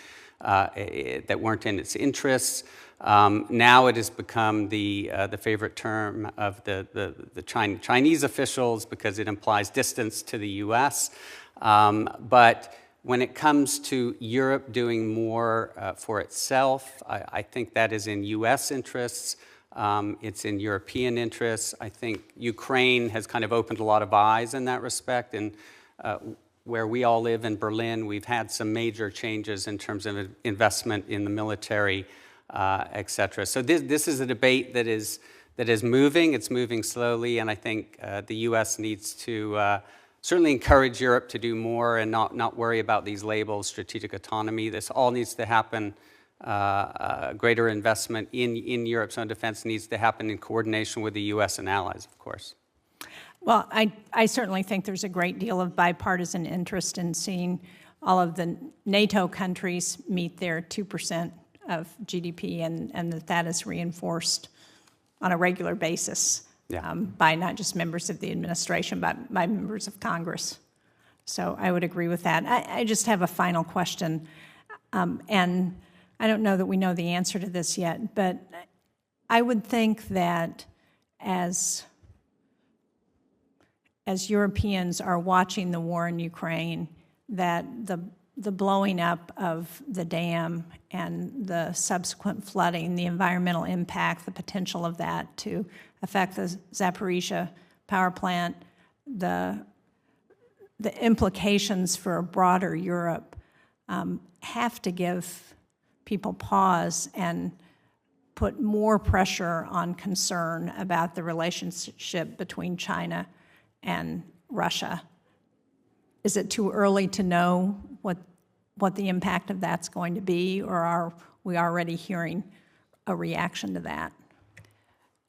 weren't in its interests. Now it has become the favorite term of the Chinese officials because it implies distance to the U.S. But when it comes to Europe doing more for itself, I think that is in U.S. interests. It's in European interests. I think Ukraine has kind of opened a lot of eyes in that respect. And where we all live in Berlin, we've had some major changes in terms of investment in the military, et cetera. So this is a debate that is moving. It's moving slowly, and I think the U.S. needs to certainly encourage Europe to do more and not worry about these labels, strategic autonomy. This all needs to happen. Greater investment in Europe's own defense needs to happen in coordination with the U.S. and allies, of course. Well, I certainly think there's a great deal of bipartisan interest in seeing all of the NATO countries meet their 2% of GDP, and that is reinforced on a regular basis by not just members of the administration, but by members of Congress. So I would agree with that. I just have a final question, and I don't know that we know the answer to this yet, but I would think that as Europeans are watching the war in Ukraine, that the blowing up of the dam and the subsequent flooding, the environmental impact, the potential of that to affect the Zaporizhia power plant, the implications for a broader Europe have to give people pause and put more pressure on concern about the relationship between China and Russia. Is it too early to know what the impact of that's going to be, or are we already hearing a reaction to that?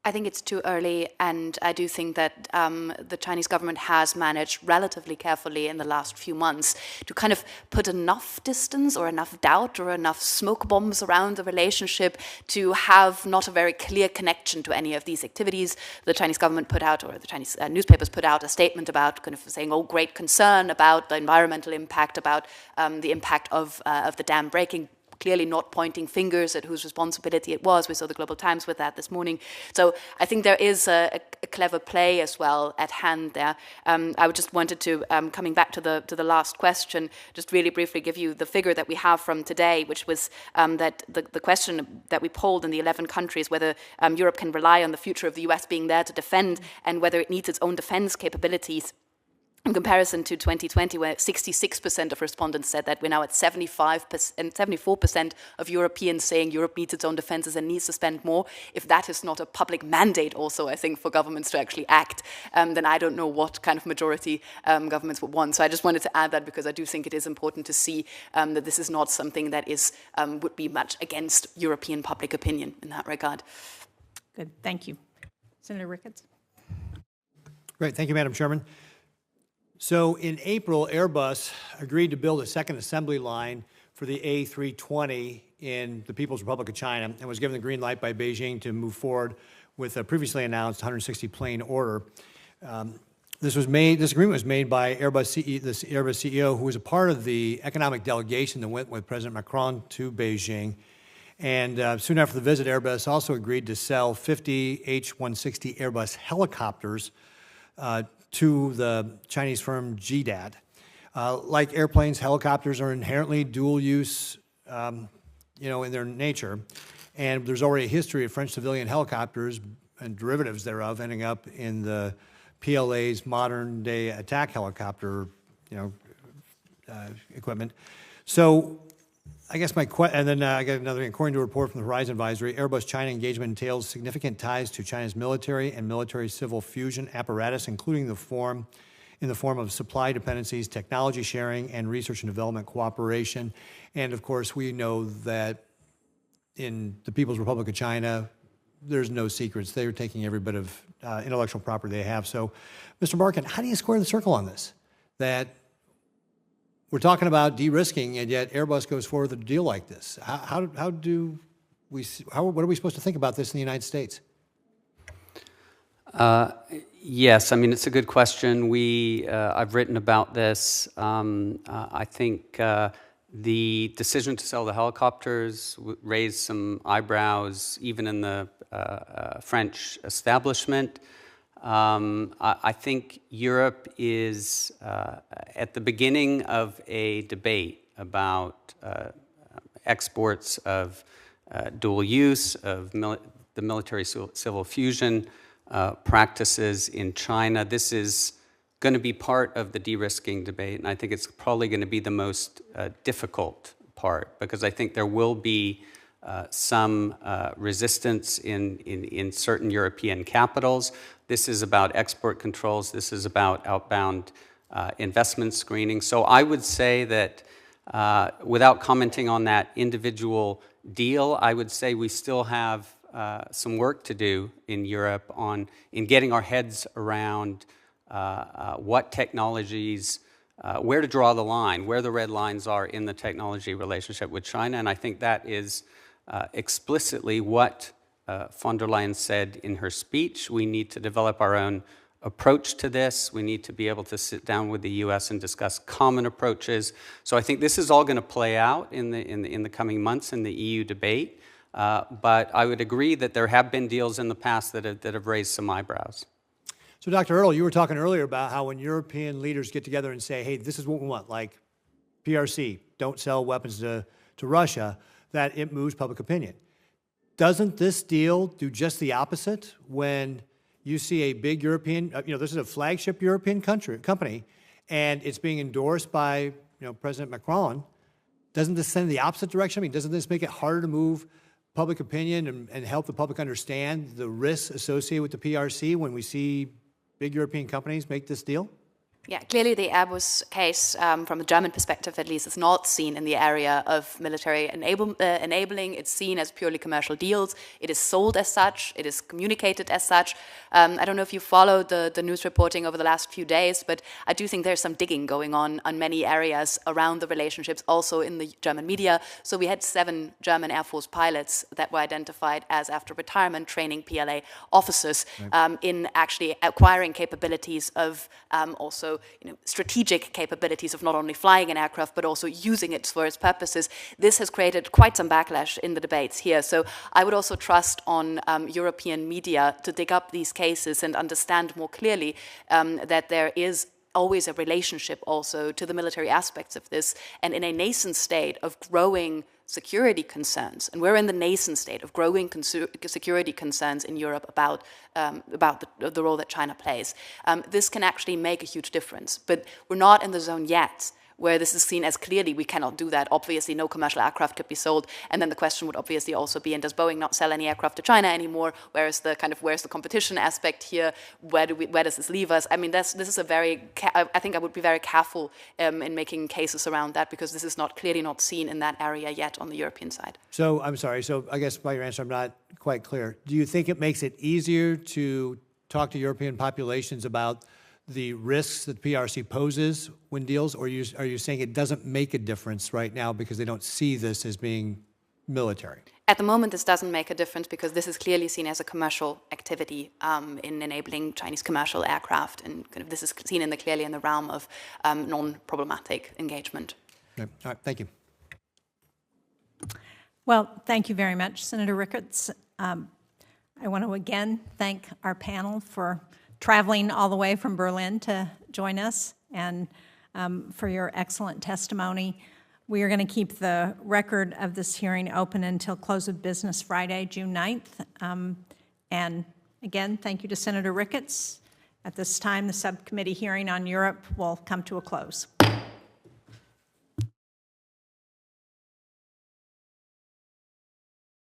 I think it's too early, and I do think that the Chinese government has managed relatively carefully in the last few months to kind of put enough distance or enough doubt or enough smoke bombs around the relationship to have not a very clear connection to any of these activities. The Chinese government put out, or the Chinese newspapers put out a statement about kind of saying, oh, great concern about the environmental impact, about the impact of the dam breaking, clearly not pointing fingers at whose responsibility it was. We saw the Global Times with that this morning. So I think there is a clever play as well at hand there. I just wanted to, coming back to the last question, just really briefly give you the figure that we have from today, which was that the question that we polled in the 11 countries, whether Europe can rely on the future of the US being there to defend and whether it needs its own defense capabilities. In comparison to 2020, where 66% of respondents said that, we're now at 75% and 74% of Europeans saying Europe needs its own defenses and needs to spend more. If that is not a public mandate also, I think, for governments to actually act, then I don't know what kind of majority governments would want. So I just wanted to add that because I do think it is important to see that this is not something that is would be much against European public opinion in that regard. Good, thank you. Senator Ricketts. Great, thank you, Madam Chairman. So in April, Airbus agreed to build a second assembly line for the A320 in the People's Republic of China and was given the green light by Beijing to move forward with a previously announced 160 plane order. This agreement was made by the Airbus CEO, who was a part of the economic delegation that went with President Macron to Beijing. And soon after the visit, Airbus also agreed to sell 50 H-160 Airbus helicopters to the Chinese firm GDAT. Like airplanes, helicopters are inherently dual use, in their nature. And there's already a history of French civilian helicopters and derivatives thereof ending up in the PLA's modern day attack helicopter, equipment. So I guess I got another, according to a report from the Horizon Advisory, Airbus China engagement entails significant ties to China's military and military-civil fusion apparatus, including in the form of supply dependencies, technology sharing, and research and development cooperation. And of course, we know that in the People's Republic of China, there's no secrets. They're taking every bit of intellectual property they have. So, Mr. Markin, how do you square the circle on this? That we're talking about de-risking, and yet Airbus goes forward with a deal like this. What are we supposed to think about this in the United States? Yes, I mean, it's a good question. I've written about this. I think the decision to sell the helicopters raised some eyebrows, even in the French establishment. I think Europe is at the beginning of a debate about exports of dual use, of the military-civil fusion practices in China. This is going to be part of the de-risking debate, and I think it's probably going to be the most difficult part, because I think there will be some resistance in certain European capitals. This is about export controls. This is about outbound investment screening. So I would say that without commenting on that individual deal, I would say we still have some work to do in Europe in getting our heads around what technologies, where to draw the line, where the red lines are in the technology relationship with China. And I think that is explicitly what von der Leyen said in her speech. We need to develop our own approach to this. We need to be able to sit down with the U.S. and discuss common approaches. So I think this is all going to play out in the coming months in the EU debate. But I would agree that there have been deals in the past that have raised some eyebrows. So, Dr. Earle, you were talking earlier about how when European leaders get together and say, hey, this is what we want, like PRC, don't sell weapons to Russia, that it moves public opinion. Doesn't this deal do just the opposite when you see a big European, this is a flagship European company, and it's being endorsed by, President Macron? Doesn't this send in the opposite direction? I mean, doesn't this make it harder to move public opinion and help the public understand the risks associated with the PRC when we see big European companies make this deal? Yeah, clearly the Airbus case, from a German perspective at least, is not seen in the area of military enabling. It's seen as purely commercial deals. It is sold as such. It is communicated as such. I don't know if you followed the news reporting over the last few days, but I do think there's some digging going on many areas around the relationships, also in the German media. So we had 7 German Air Force pilots that were identified as, after retirement, training PLA officers in actually acquiring capabilities of also strategic capabilities of not only flying an aircraft, but also using it for its purposes. This has created quite some backlash in the debates here. So I would also trust on European media to dig up these cases and understand more clearly that there is always a relationship also to the military aspects of this, and in a nascent state of growing security concerns, and we're in the nascent state of growing security concerns in Europe about the role that China plays. This can actually make a huge difference, but we're not in the zone yet where this is seen as clearly we cannot do that. Obviously, no commercial aircraft could be sold, and then the question would obviously also be, and does Boeing not sell any aircraft to China anymore? Where's the competition aspect here? Where does this leave us? I mean, this is a very. I think I would be very careful in making cases around that, because this is clearly not seen in that area yet on the European side. So I'm sorry. So I guess by your answer, I'm not quite clear. Do you think it makes it easier to talk to European populations about the risks that PRC poses when deals, or are you saying it doesn't make a difference right now because they don't see this as being military? At the moment, this doesn't make a difference because this is clearly seen as a commercial activity in enabling Chinese commercial aircraft, and this is seen clearly in the realm of non-problematic engagement. Okay. All right, thank you. Well, thank you very much, Senator Ricketts. I want to again thank our panel for traveling all the way from Berlin to join us, and for your excellent testimony. We are going to keep the record of this hearing open until close of business Friday, June 9th. And again, thank you to Senator Ricketts. At this time, the subcommittee hearing on Europe will come to a close.